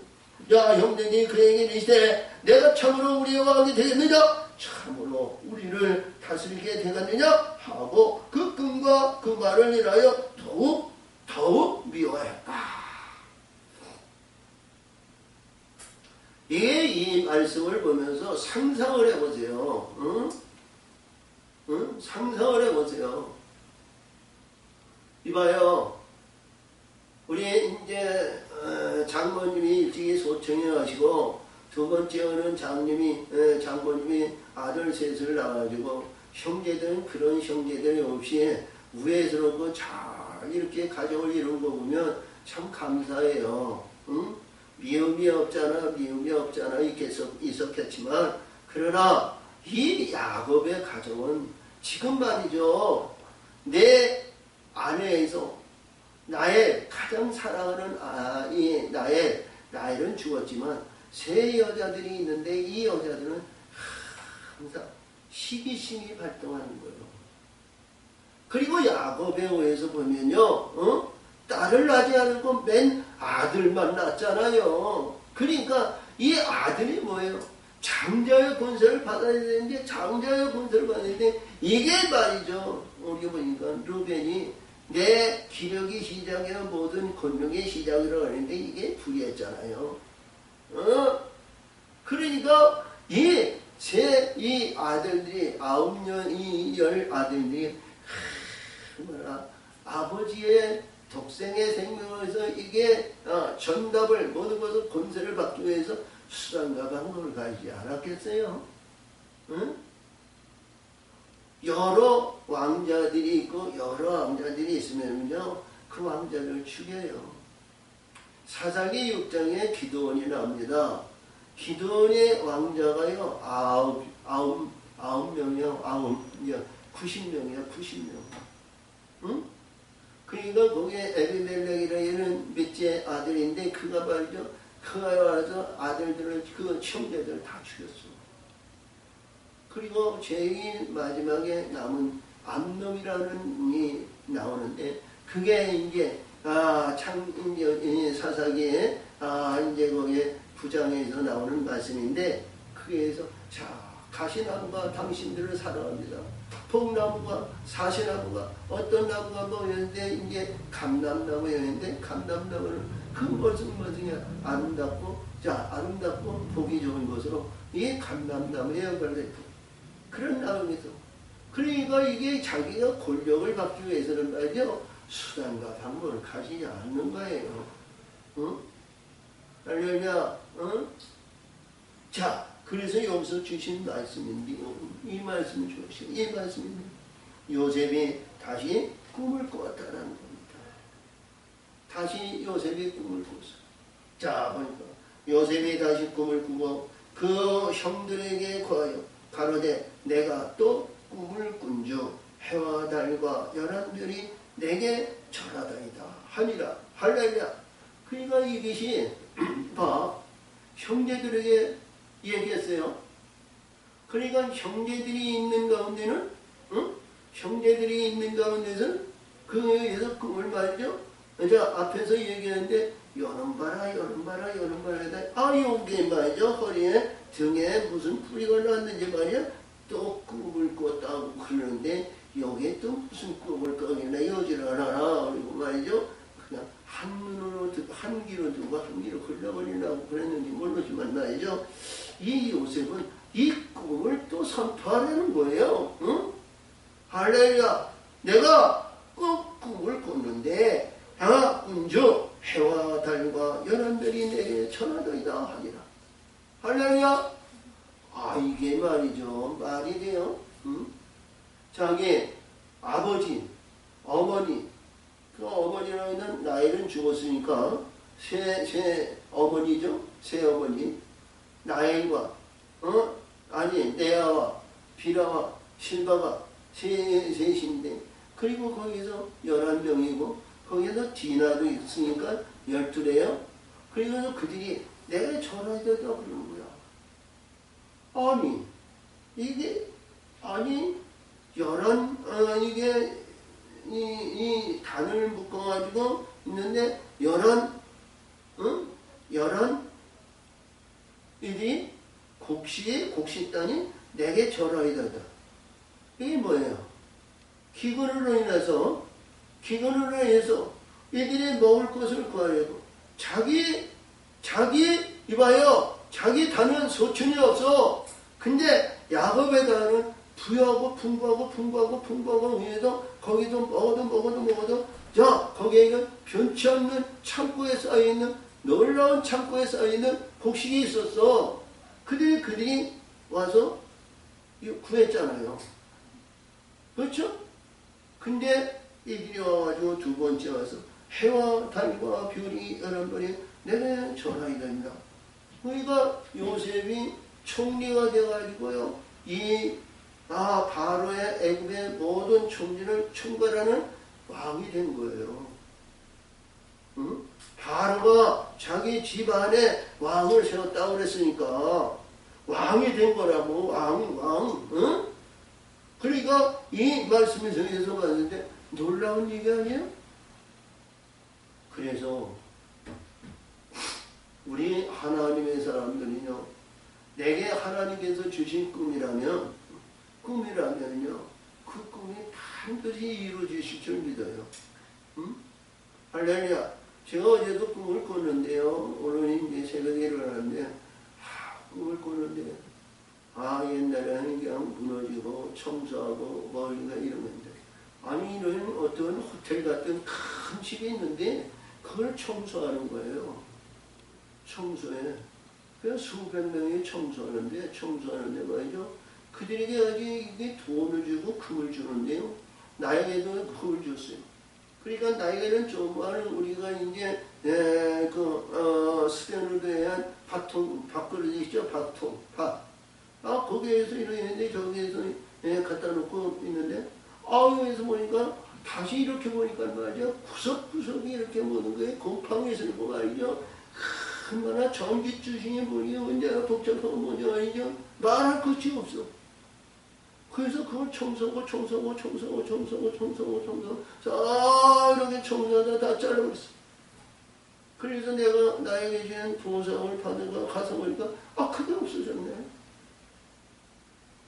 야 형제들이 그 얘기를 이제 내가 참으로 우리의 왕이 되겠느냐? 참으로 우리를 다스리게 되겠느냐? 하고 그 꿈과 그 말을 인하여 더욱 미워했다. 이 말씀을 보면서 상상을 해보세요. 상상을 해보세요. 이봐요. 우리 이제 장모님이 일찍이 소청에 가시고 두 번째는 장모님이 아들 셋을 낳아가지고 형제들은 그런 형제들이 없이 우애스럽고 잘 이렇게 가정을 이룬 거 보면 참 감사해요. 응? 미움이 없잖아 있었겠지만, 그러나 이 야곱의 가정은 지금 말이죠, 내 아내에서 나의 가장 사랑하는 아이, 나의 나엘은 죽었지만 세 여자들이 있는데 이 여자들은 항상 시기심이 발동하는 거예요. 그리고 야곱에 의해서 보면요, 딸을 낳지 않고 맨 아들만 낳잖아요. 그러니까 이 아들이 뭐예요? 장자의 권세를 받아야 되는데, 장자의 권세를 받아야 되는데, 이게 말이죠, 우리 보니까 루벤이 내 기력이 시작이야 모든 권력의 시작이라고 하는데 이게 불의했잖아요. 그러니까 이 아들들이 9년, 10 아들들이 아버지의 독생의 생명에서 이게 전답을, 모든 것을 권세를 받기 위해서 수단과 방법을 가지지 않았겠어요? 응? 여러 왕자들이 있고 여러 왕자들이 있으면요, 그 왕자를 죽여요. 사사기 6장에 기드온이 나옵니다. 기드온의 왕자가요, 90명이야. 응? 그러니까 거기에 에비멜렉이라는 몇째 아들인데, 그가 말이죠, 그가 와서 아들들을, 그 형제들을 다 죽였어. 그리고 제일 마지막에 남은 암놈이라는 이 나오는데, 그게 이제 사사기에 이제 거기에 부장에서 나오는 말씀인데, 그게서 자, 가시나무가 당신들을 사랑합니다. 복나무가, 사시나무가, 어떤 나무가 뭐였는데 이제 감람나무였는데, 감람나무는 그 무슨이야, 아름답고 보기 좋은 것으로 이 감람나무에 연결됐고, 그런 나무에서, 그러니까 이게 자기가 권력을 받기 위해서는 말이죠, 수단과 방법을 가지지 않는 거예요. 응? 알려냐? 응? 자, 그래서 여기서 주신 말씀인데, 이 말씀을 주시고, 이 말씀입니다. 요셉이 다시 꿈을 꾸었다는 겁니다. 다시 요셉이 꿈을 꿨어. 자, 보니까 요셉이 다시 꿈을 꾸고 그 형들에게 거하여 가로되 내가 또 꿈을 꾼주 해와 달과 열한 별이 내게 절하다이다 하니라. 할렐루야. 그러니까 이것이 봐, 형제들에게 얘기했어요. 그러니까 형제들이 있는 가운데는, 형제들이 있는 가운데서는 그에서 꿈을 말이죠. 제가 앞에서 얘기하는데 여름 봐라 여기 말이죠, 허리에 등에 무슨 뿌리가 났는지 말이야, 또 꿈을 꿨다고 그러는데 여기에 또 무슨 꿈을 꿨길래 여지를 알아라. 그리고 말이죠, 그냥 한 귀로 듣고 한 귀로 흘러버리려고 그랬는지 모르지만 말이죠, 이 요셉은 이 꿈을 또 선포하려는 거예요. 응? 할렐루야. 내가 꼭 꿈을 꿨는데 꾼주 해와 달과 열한 별이 내게 전하더이다 하니라. 할렐루야. 이게 말이죠, 말이 돼요. 응? 자기 아버지, 어머니, 그 어머니라는 나엘은 죽었으니까 새 어머니죠. 새 어머니 나엘과 레아와 비라와 실바가 셋인데, 그리고 거기서 11명이고 거기서 디나도 있으니까 12래요. 그리고 그들이 내가 전화해야 된다 그러는 거야. 이게 이게 이 단을 묶어가지고 있는데 11 일이 곡식단이 내게 절하여야 된다. 이게 뭐예요? 기근으로 인해서 이들이 먹을 것을 구하려고 이봐요, 자기 단은 소춘이 없어. 근데 야곱의 단은 부여하고 풍부하고 위에서 거기도 먹어도 자, 거기에 있는 변치 않는 창고에 쌓여있는, 놀라운 창고에 쌓여있는 곡식이 있었어. 그들이 와서 구했잖아요. 그렇죠? 근데 이 길이 와가지고 두 번째 와서 해와 달과 별이 여러분들이 내게 전하이더니라. 그러니까 요셉이 총리가 돼가지고요, 바로의 애굽의 모든 총리를 총괄하는 왕이 된 거예요. 응? 바로가 자기 집안에 왕을 세웠다고 그랬으니까 왕이 된 거라고. 왕. 응? 그러니까 이 말씀을 정해서 봤는데 놀라운 얘기 아니에요? 그래서 우리 하나님의 사람들이요, 내게 하나님께서 주신 꿈이라면요, 그 꿈이 반드시 이루어지실 줄 믿어요. 응? 할렐루야. 제가 어제도 꿈을 꿨는데요, 오늘 이제 새벽에 일어났는데, 꿈을 꿨는데, 옛날에는 그냥 무너지고 청소하고 머리가 이러는데, 아니 이런 어떤 호텔 같은 큰 집이 있는데 그걸 청소하는 거예요. 청소해. 그래서 수백 명이 청소하는데 말이죠, 그들에게 아직 돈을 주고 금을 주는데요, 나에게도 금을 줬어요. 그러니까 나에게는 정말 우리가 이제 수련을 대한 밥그릇이 있죠. 거기에서 이러는데 저기에서 갖다 놓고 있는데, 여기서 보니까 다시 이렇게 보니까 말이죠, 구석구석이 이렇게 모든 거에 곰팡이 들고 말이죠, 얼마나 전기주신이 보니 언제나 복잡하고 뭐죠 아니죠, 말할 것이 없어. 그래서 그걸 청소하고 이렇게 청소하다 다 잘라버렸어. 그래서 내가 나에게 주는 보상을 받으러 가서 보니까 그게 없어졌네.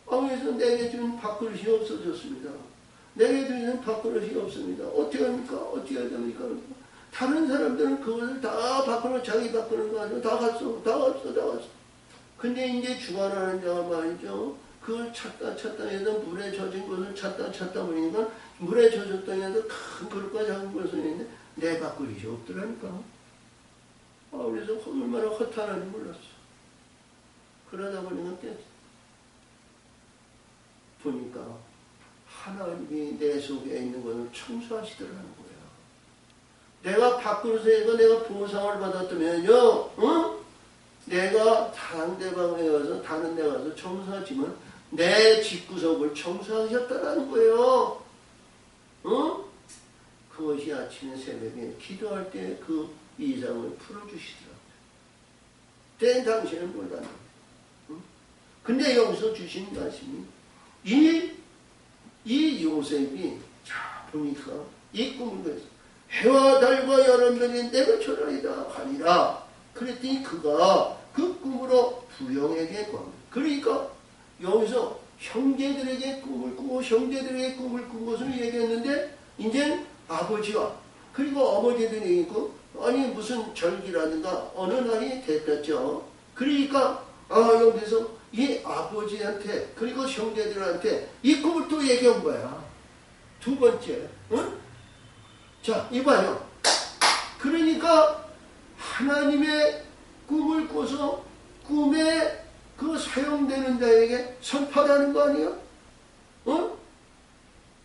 그래서 내게 준 밥그릇이 없어졌습니다. 내게 주는 밥그릇이 없습니다. 어떻게 합니까? 어떻게 해야 됩니까? 다른 사람들은 그것을 다 밥그릇, 자기 밥그릇 가지고 다 갔어. 근데 이제 주관하는 자가 말이죠, 그걸 찾다 해서 물에 젖은 것을 찾다 보니까 물에 젖었더니 해서 큰 그릇과 작은 것을 있는데 내 밥그릇이 없더라니까. 그래서 얼마나 허탈한지 몰랐어. 그러다 보니까 보니까 하나님이 내 속에 있는 것을 청소하시더라는 거야. 내가 밥그릇에 내가 보상을 받았다면요, 응? 내가 다른 데 가서 청소하지만 내 집구석을 청소하셨다라는 거예요. 응? 그것이 아침에 새벽에 기도할 때 그 이상을 풀어주시더라고요. 그때 당신은 몰랐는데. 응? 근데 여기서 주신 말씀이 이 요셉이 보니까 이 꿈을 꿔서 해와 달과 여러분들이 내가 전하리라 하니라. 그랬더니 그가 그 꿈으로 부영에게 관. 그러니까 여기서 형제들에게 꿈을 꾸고 형제들에게 꿈을 꾼 것을 얘기했는데, 이제 아버지와 그리고 어머니들이 있고, 무슨 절기라든가 어느 날이 됐겠죠. 그러니까 여기서 이 아버지한테 그리고 형제들한테 이 꿈을 또 얘기한 거야. 두 번째. 응? 자, 이봐요. 그러니까 하나님의 꿈을 꿔서 꿈에 그 사용되는 자에게 선포하는 거 아니야?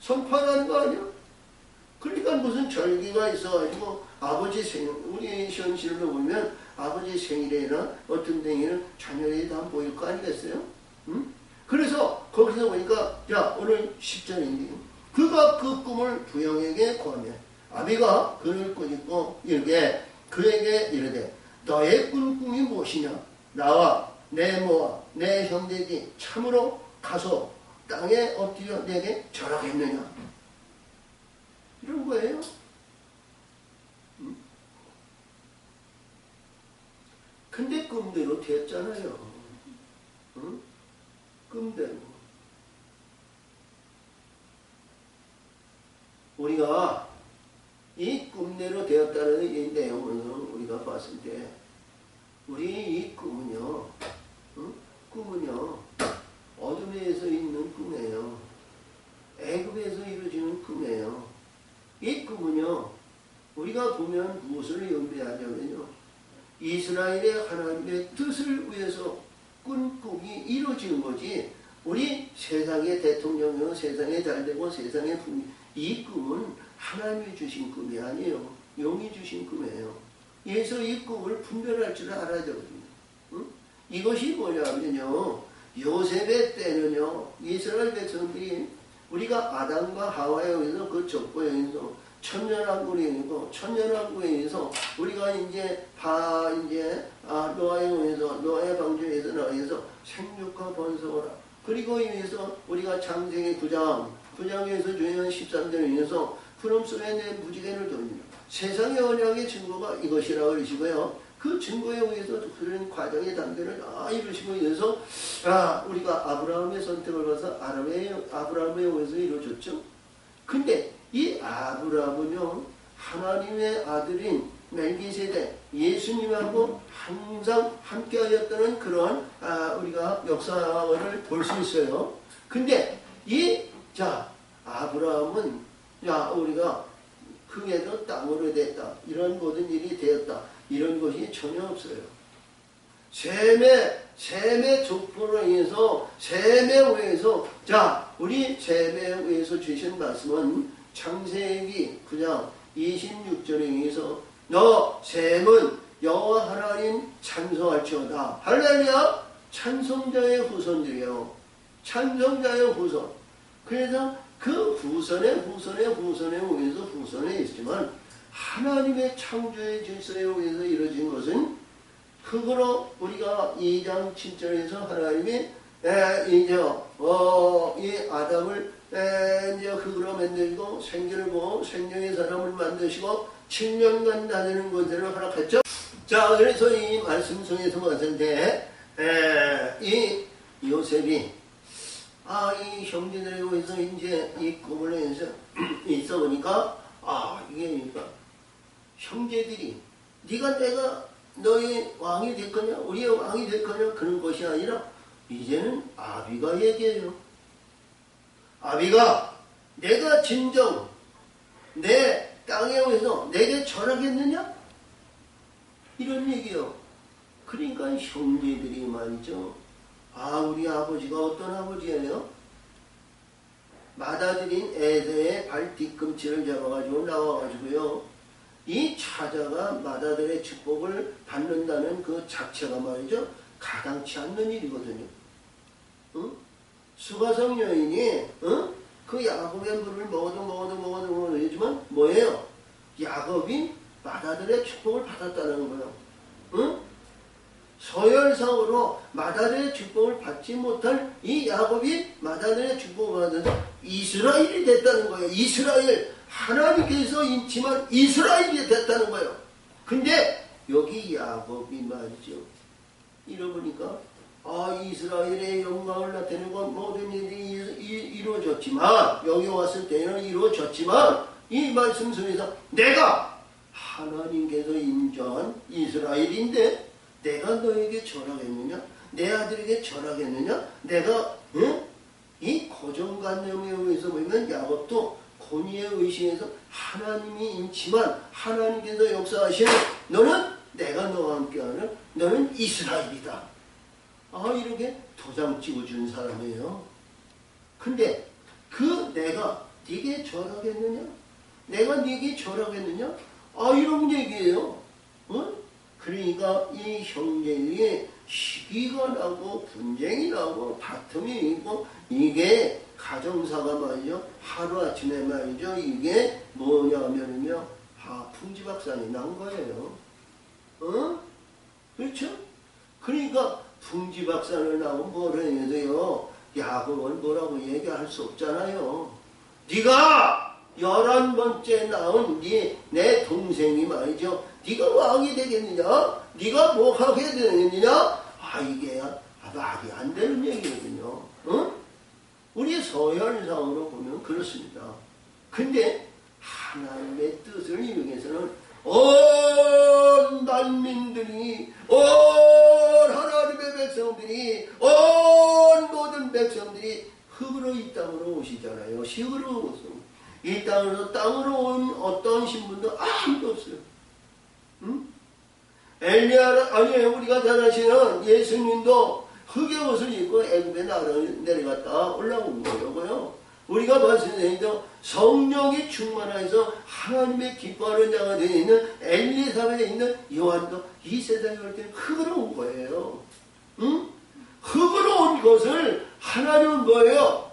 선포하는 거 아니야? 그러니까 무슨 절기가 있어가지고 아버지 생일, 우리 현실로 보면 아버지 생일에나 어떤 데에는 자녀들이 다 모일 거 아니겠어요? 응? 그래서 거기서 보니까 오늘 10절인데, 그가 그 꿈을 부영에게 고하며 아비가 그를 꾸짖고 이르되 그에게 이르되 너의 꾼 꿈이 무엇이냐? 나와 내 모와 내 형제들이 참으로 가서 땅에 엎드려 내게 절하겠느냐? 이런 거예요. 근데 꿈대로 됐잖아요. 꿈대로. 우리가 이 꿈대로 되었다는 이 내용을 우리가 봤을 때, 우리 이 꿈은요, 어둠에서 있는 꿈이에요. 애굽에서 이루어지는 꿈이에요. 이 꿈은요, 우리가 보면 무엇을 연배하냐면요, 이스라엘의 하나님의 뜻을 위해서 꾼 꿈이 이루어지는 거지, 우리 세상의 대통령이요, 세상에 잘되고 세상의 이 꿈은 하나님이 주신 꿈이 아니에요. 영이 주신 꿈이에요. 그래서 이 꿈을 분별할 줄 알아야 되거든요. 응? 이것이 뭐냐면요. 요셉의 때는요. 이스라엘 백성들이 우리가 아담과 하와에 의해서 그 족보에 의해서 천년왕국에 의해서 우리가 이제 노아에 의해서 노아의 방주에서 나와서 생육과 번성을 하고 그리고 인해서 우리가 창세기 9장에서 주연 13절에 의해서 구름 속에 내 무지개를 돌립니다. 세상의 언약의 증거가 이것이라고 그러시고요. 그 증거에 의해서 그런 과정의 단계를 다 이루시고 있어서 우리가 아브라함의 선택을 받아서 아브라함에 의해서 이루어졌죠. 근데 이 아브라함은요. 하나님의 아들인 멜기세덱 예수님하고 항상 함께하였다는 그런 우리가 역사를 볼 수 있어요. 근데 아브라함은 우리가 흥에도 땅으로 됐다. 이런 모든 일이 되었다. 이런 것이 전혀 없어요. 셈의 족보로 인해서 셈에 의해서 우리 셈에 의해서 주신 말씀은 창세기 9장 26절에 의해서 너 셈은 여호와 하나님 찬송할지어다. 할렐루야. 찬송자의 후손들이요. 찬송자의 후손. 그래서 그 후손에 의해서 후손에 있지만 하나님의 창조의 질서에 의해서 이루어진 것은 그거로 우리가 2장 7절에서 하나님이 이 아담을 흙으로 만들고 생기를 보고 생명의 사람을 만드시고 7년간 다니는 것들을 허락했죠. 자, 그래서 이 말씀 속에서 봤을 때 이 요셉이 이 형제들에 의해서 이제 이 꿈을 해서 있어 보니까 이게 형제들이 내가 너의 왕이 될 거냐 우리의 왕이 될 거냐 그런 것이 아니라 이제는 아비가 얘기해요. 아비가 내가 진정 내 땅에 의해서 내게 절하겠느냐 이런 얘기요. 그러니까 형제들이 말이죠. 우리 아버지가 어떤 아버지예요? 맏아들인 에서의 발 뒤꿈치를 잡아가지고 나와가지고요. 이 차자가 맏아들의 축복을 받는다는 그 자체가 말이죠. 가당치 않는 일이거든요. 수가성 여인이 그 야곱의 물을 먹어도 하지만 뭐예요? 야곱이 맏아들의 축복을 받았다는 거예요. 서열상으로 맏아들의 축복을 받지 못할 이 야곱이 맏아들의 축복을 받아서 이스라엘이 됐다는 거예요. 이스라엘. 하나님께서 있지만 이스라엘이 됐다는 거예요. 근데 여기 야곱이 말이죠. 이러보니까 이스라엘의 영광을 나타내고 모든 일이 이루어졌지만 여기 왔을 때는 이루어졌지만 이 말씀 속에서 내가 하나님께서 인정한 이스라엘인데 내가 너에게 절하겠느냐? 내 아들에게 절하겠느냐? 내가 이 고정관념에 의해서 보면 야곱도 권위에 의시해서 하나님이 있지만 하나님께서 역사하시는 너는 내가 너와 함께하는 너는 이스라엘이다. 이렇게 도장 찍어준 사람이에요. 근데 내가 네게 절하겠느냐? 내가 네게 절하겠느냐? 이런 얘기예요. 그러니까 이 형제들이 시기가 나고 분쟁이 나고 다툼이 있고 이게 가정사가 말이죠. 하루아침에 말이죠. 이게 뭐냐면요. 풍지박산이 난 거예요. 그렇죠? 그러니까 풍지박산을 나면 뭐를 해도요. 야곱은 뭐라고 얘기할 수 없잖아요. 네가 11번째 낳은 내 동생이 말이죠. 네가 왕이 되겠느냐? 네가 뭐 하게 되겠느냐? 이게 말이 안 되는 얘기거든요. 우리 서열상으로 보면 그렇습니다. 근데 하나님의 뜻을 이루기 위해서는 온 만민들이 온 하나님의 백성들이 온 모든 백성들이 흙으로 이 땅으로 오시잖아요. 흙으로 오세요. 이 땅으로 온 어떤 신분도 아무도 없어요. 우리가 잘 아시는 예수님도 흙의 옷을 입고 애굽에 내려갔다 올라온 거고요. 우리가 봤을 때도 성령이 충만해서 하나님의 기뻐하는 자가 되어 있는 엘리사벳에 있는 요한도 이 세상에 올 때는 흙으로 온 거예요. 응? 흙으로 온 것을 하나님은 뭐예요?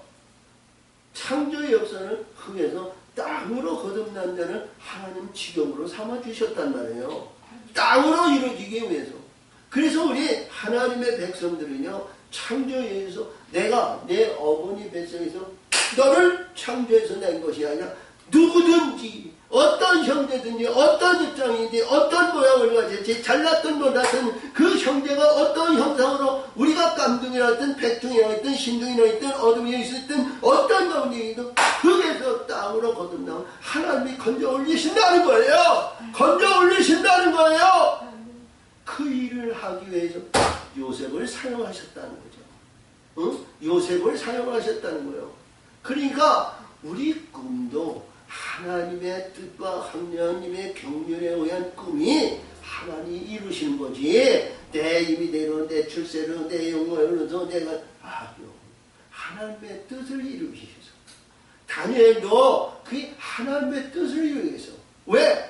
창조의 역사는 흙에서 땅으로 거듭난 자는 하나님 지경으로 삼아주셨단 말이에요. 땅으로 이루어지기 위해서. 그래서 우리 하나님의 백성들은요, 창조에 의해서 내가 내 어머니 뱃속에서 너를 창조해서 낸 것이 아니라 누구든지 어떤 형제든지 어떤 입장이든지 어떤 모양을 가질지 잘났든 못났든 그 형제가 어떤 형상으로 우리가 깜둥이라 했든 백둥이라 했든 신둥이라 했든 어둠이 있었든 어떤 가운데이든 흙에서 땅으로 거듭나면 하나님이 건져 올리신다는 거예요. 건져 올리신다는 거예요. 그 일을 하기 위해서 요셉을 사용하셨다는 거죠. 응? 요셉을 사용하셨다는 거예요. 그러니까 우리 꿈도 하나님의 뜻과 하나님의 경륜에 의한 꿈이 하나님이 이루시는 거지. 내 임의대로 내 출세로 내 영광을 얻어서 내가 하나님의 뜻을 이루기 위해서. 다니엘도 그게 하나님의 뜻을 이루기 위해서. 왜?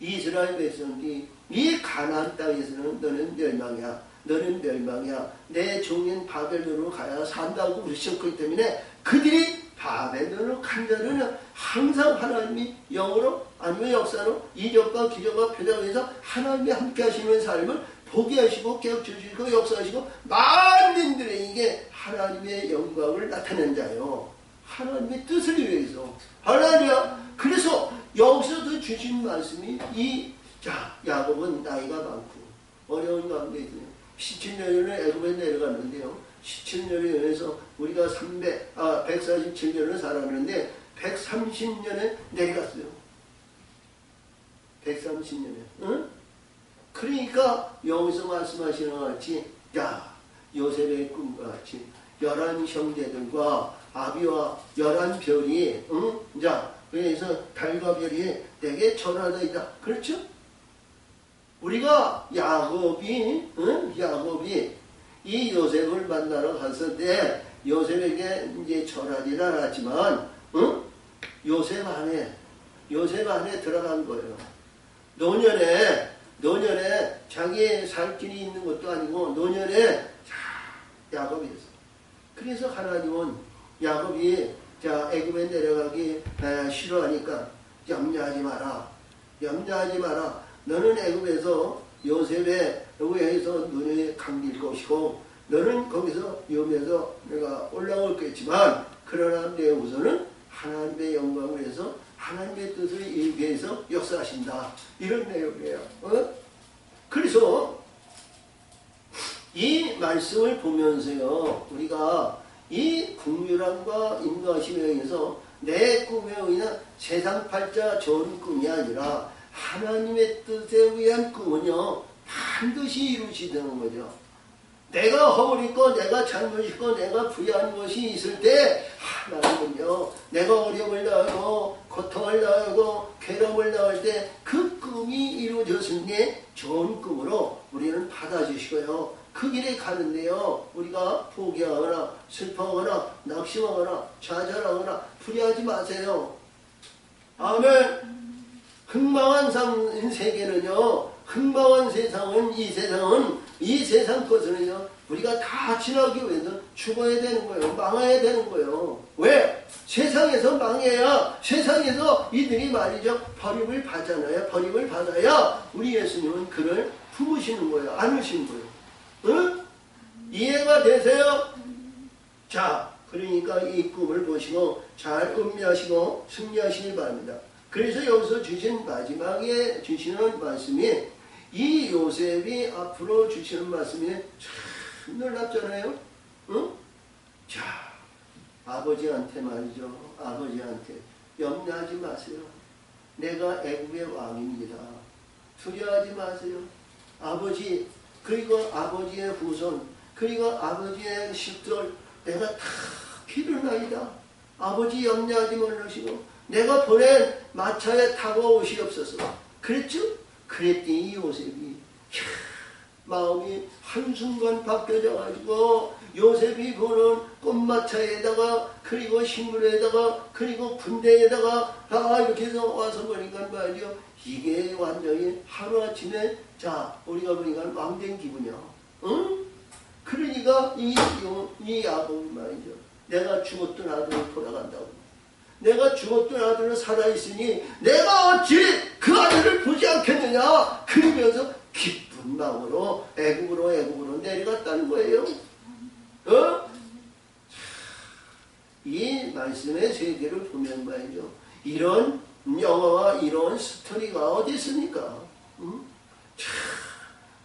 이스라엘 백성이 이 가나안 땅에서는 너는 멸망이야. 너는 멸망이야. 내 종인 바벨론으로 가야 산다고 그러셨기 때문에 그들이 바벨론으로 간 자는 항상 하나님이 영으로 아니면 역사로 이적과 기적과 표적을 해서 하나님이 함께 하시는 삶을 보게 하시고 깨우쳐주시고 역사하시고 만민들에게 하나님의 영광을 나타낸 자요. 하나님의 뜻을 위해서. 할렐루야. 그래서 여기서도 주신 말씀이 야곱은 나이가 많고 어려운 가운데 있어요. 17년을 애굽에 내려갔는데요. 17년에 의해서 우리가 147년을 살았는데 130년에 내려갔어요. 130년에. 응? 그러니까 여기서 말씀하시는 것 같이 요셉의 꿈과 같이 11형제들과 아비와 11별이 응? 그래서 달과 별이 내게 전하다 있다. 그렇죠? 우리가 야곱이 이 요셉을 만나러 갔을 때 요셉에게 이제 전하지는 않았지만 요셉 안에 들어간 거예요. 노년에 자기의 살 길이 있는 것도 아니고 노년에 야곱이었어요. 그래서 하나님은 야곱이 애굽에 내려가기 싫어하니까 염려하지 마라. 너는 애굽에서 요셉에 의해서 눈에 감길 것이고 너는 거기서 위험해서 내가 올라오겠지만 그러나 내 우선은 하나님의 영광을 위해서 하나님의 뜻을 이루기 위해서 역사하신다. 이런 내용이에요. 그래서 이 말씀을 보면서요, 우리가 이 국률함과 인도하심에 의해서 내 꿈에 의한 세상 팔자 좋은 꿈이 아니라 하나님의 뜻에 의한 꿈은요, 반드시 이루어지는 거죠. 내가 허물있고 내가 잘못있고 내가 부유한 것이 있을 때 하나님은요, 내가 어려움을 당하고 고통을 당하고 괴로움을 당할 때 그 꿈이 이루어졌을 때 좋은 꿈으로 우리는 받아주시고요. 그 길에 가는데요, 우리가 포기하거나 슬퍼하거나 낙심하거나 좌절하거나 불의하지 마세요. 아멘. 흥망한 세계는요, 흥망한 세상은 이 세상 것은요, 우리가 다 지나기 위해서 죽어야 되는 거예요. 망해야 되는 거예요. 왜? 세상에서 망해야, 세상에서 이들이 말이죠, 버림을 받잖아요. 버림을 받아야 우리 예수님은 그를 품으시는 거예요. 안으시는 거예요. 응? 이해가 되세요? 그러니까 이 꿈을 보시고 잘 음미하시고 승리하시길 바랍니다. 그래서 여기서 주신 마지막에 주시는 말씀이 이 요셉이 앞으로 주시는 말씀이 참 놀랍잖아요. 응? 아버지한테 말이죠. 아버지한테 염려하지 마세요. 내가 애국의 왕입니다. 두려워하지 마세요. 아버지, 그리고 아버지의 후손, 그리고 아버지의 식들 내가 다 기르나이다. 아버지 염려하지 말으시고 내가 보낸 마차에 타고 오시옵소서. 그랬죠? 그랬더니 이 요셉이 마음이 한순간 바뀌어져 가지고 요셉이 보는 꽃마차에다가 그리고 식물에다가 그리고 군대에다가 다 이렇게 해서 와서 보니까 말이요, 이게 완전히 하루아침에 자 우리가 보니까 왕된 기분이야. 응? 그러니까 이 야곱이 말이죠, 내가 죽었던 아들을 돌아간다고. 내가 죽었던 아들은 살아있으니 내가 어찌 그 아들을 보지 않겠느냐. 그러면서 기쁜 마음으로 애국으로 내려갔다는 거예요. 이 말씀의 세계를 보면 말이죠, 이런 영화와 이런 스토리가 어디 있습니까?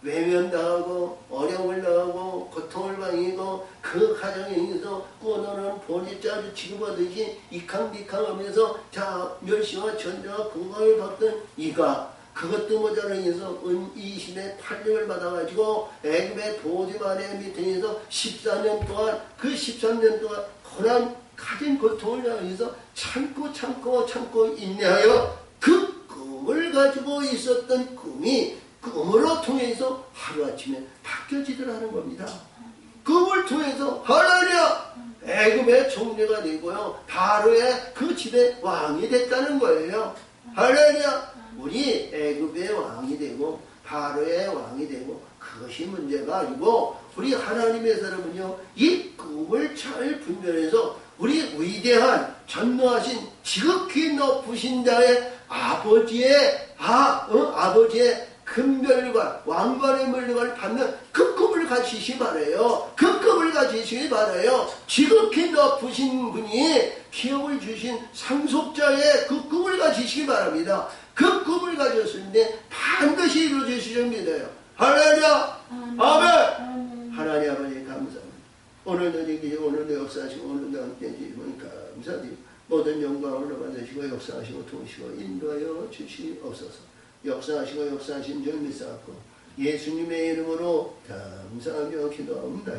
외면당하고 어려움을 당하고 고통을 당하고 그 가정에 있어서 꾸어놓은 보리자루 취급하듯이 이캉비캉하면서 자 멸시와 전쟁과 건강을 받던 이가 그것도 모자라서 해서 은 20의 팔림을 받아가지고 애굽의 도지마의 밑에서 14년 동안 그 13년 동안 고난 가진 고통을 당해서 참고 인내하여 그 꿈을 가지고 있었던 꿈이 꿈으로 통해서 하루아침에 바뀌어지더라는 겁니다. 꿈을 통해서 할렐루야, 애굽의 총리가 되고요, 바로의 그 집의 왕이 됐다는 거예요. 할렐루야, 우리 애굽의 왕이 되고 바로의 왕이 되고 그것이 문제가 아니고 우리 하나님의 사람은요, 이 꿈을 잘 분별해서 우리 위대한 전능하신 지극히 높으신 자의 아버지의 금별관, 왕관의 물건을 받는 그 꿈을 가지시기 바라요. 그 꿈을 가지시기 바라요. 지극히 높으신 분이 기업을 주신 상속자의 그 꿈을 가지시기 바랍니다. 그 꿈을 가졌을 때 반드시 이루어지실 믿어요. 할렐루야! 아멘! 하나님 아버지 감사합니다. 오늘도 역사하시고 오늘도 함께 해주시면 감사드립니다. 모든 영광을 받으시고 역사하시고 통치고 인도하여 주시옵소서. 역사하시고 줄 믿사옵고 예수님의 이름으로 감사하며 기도합니다.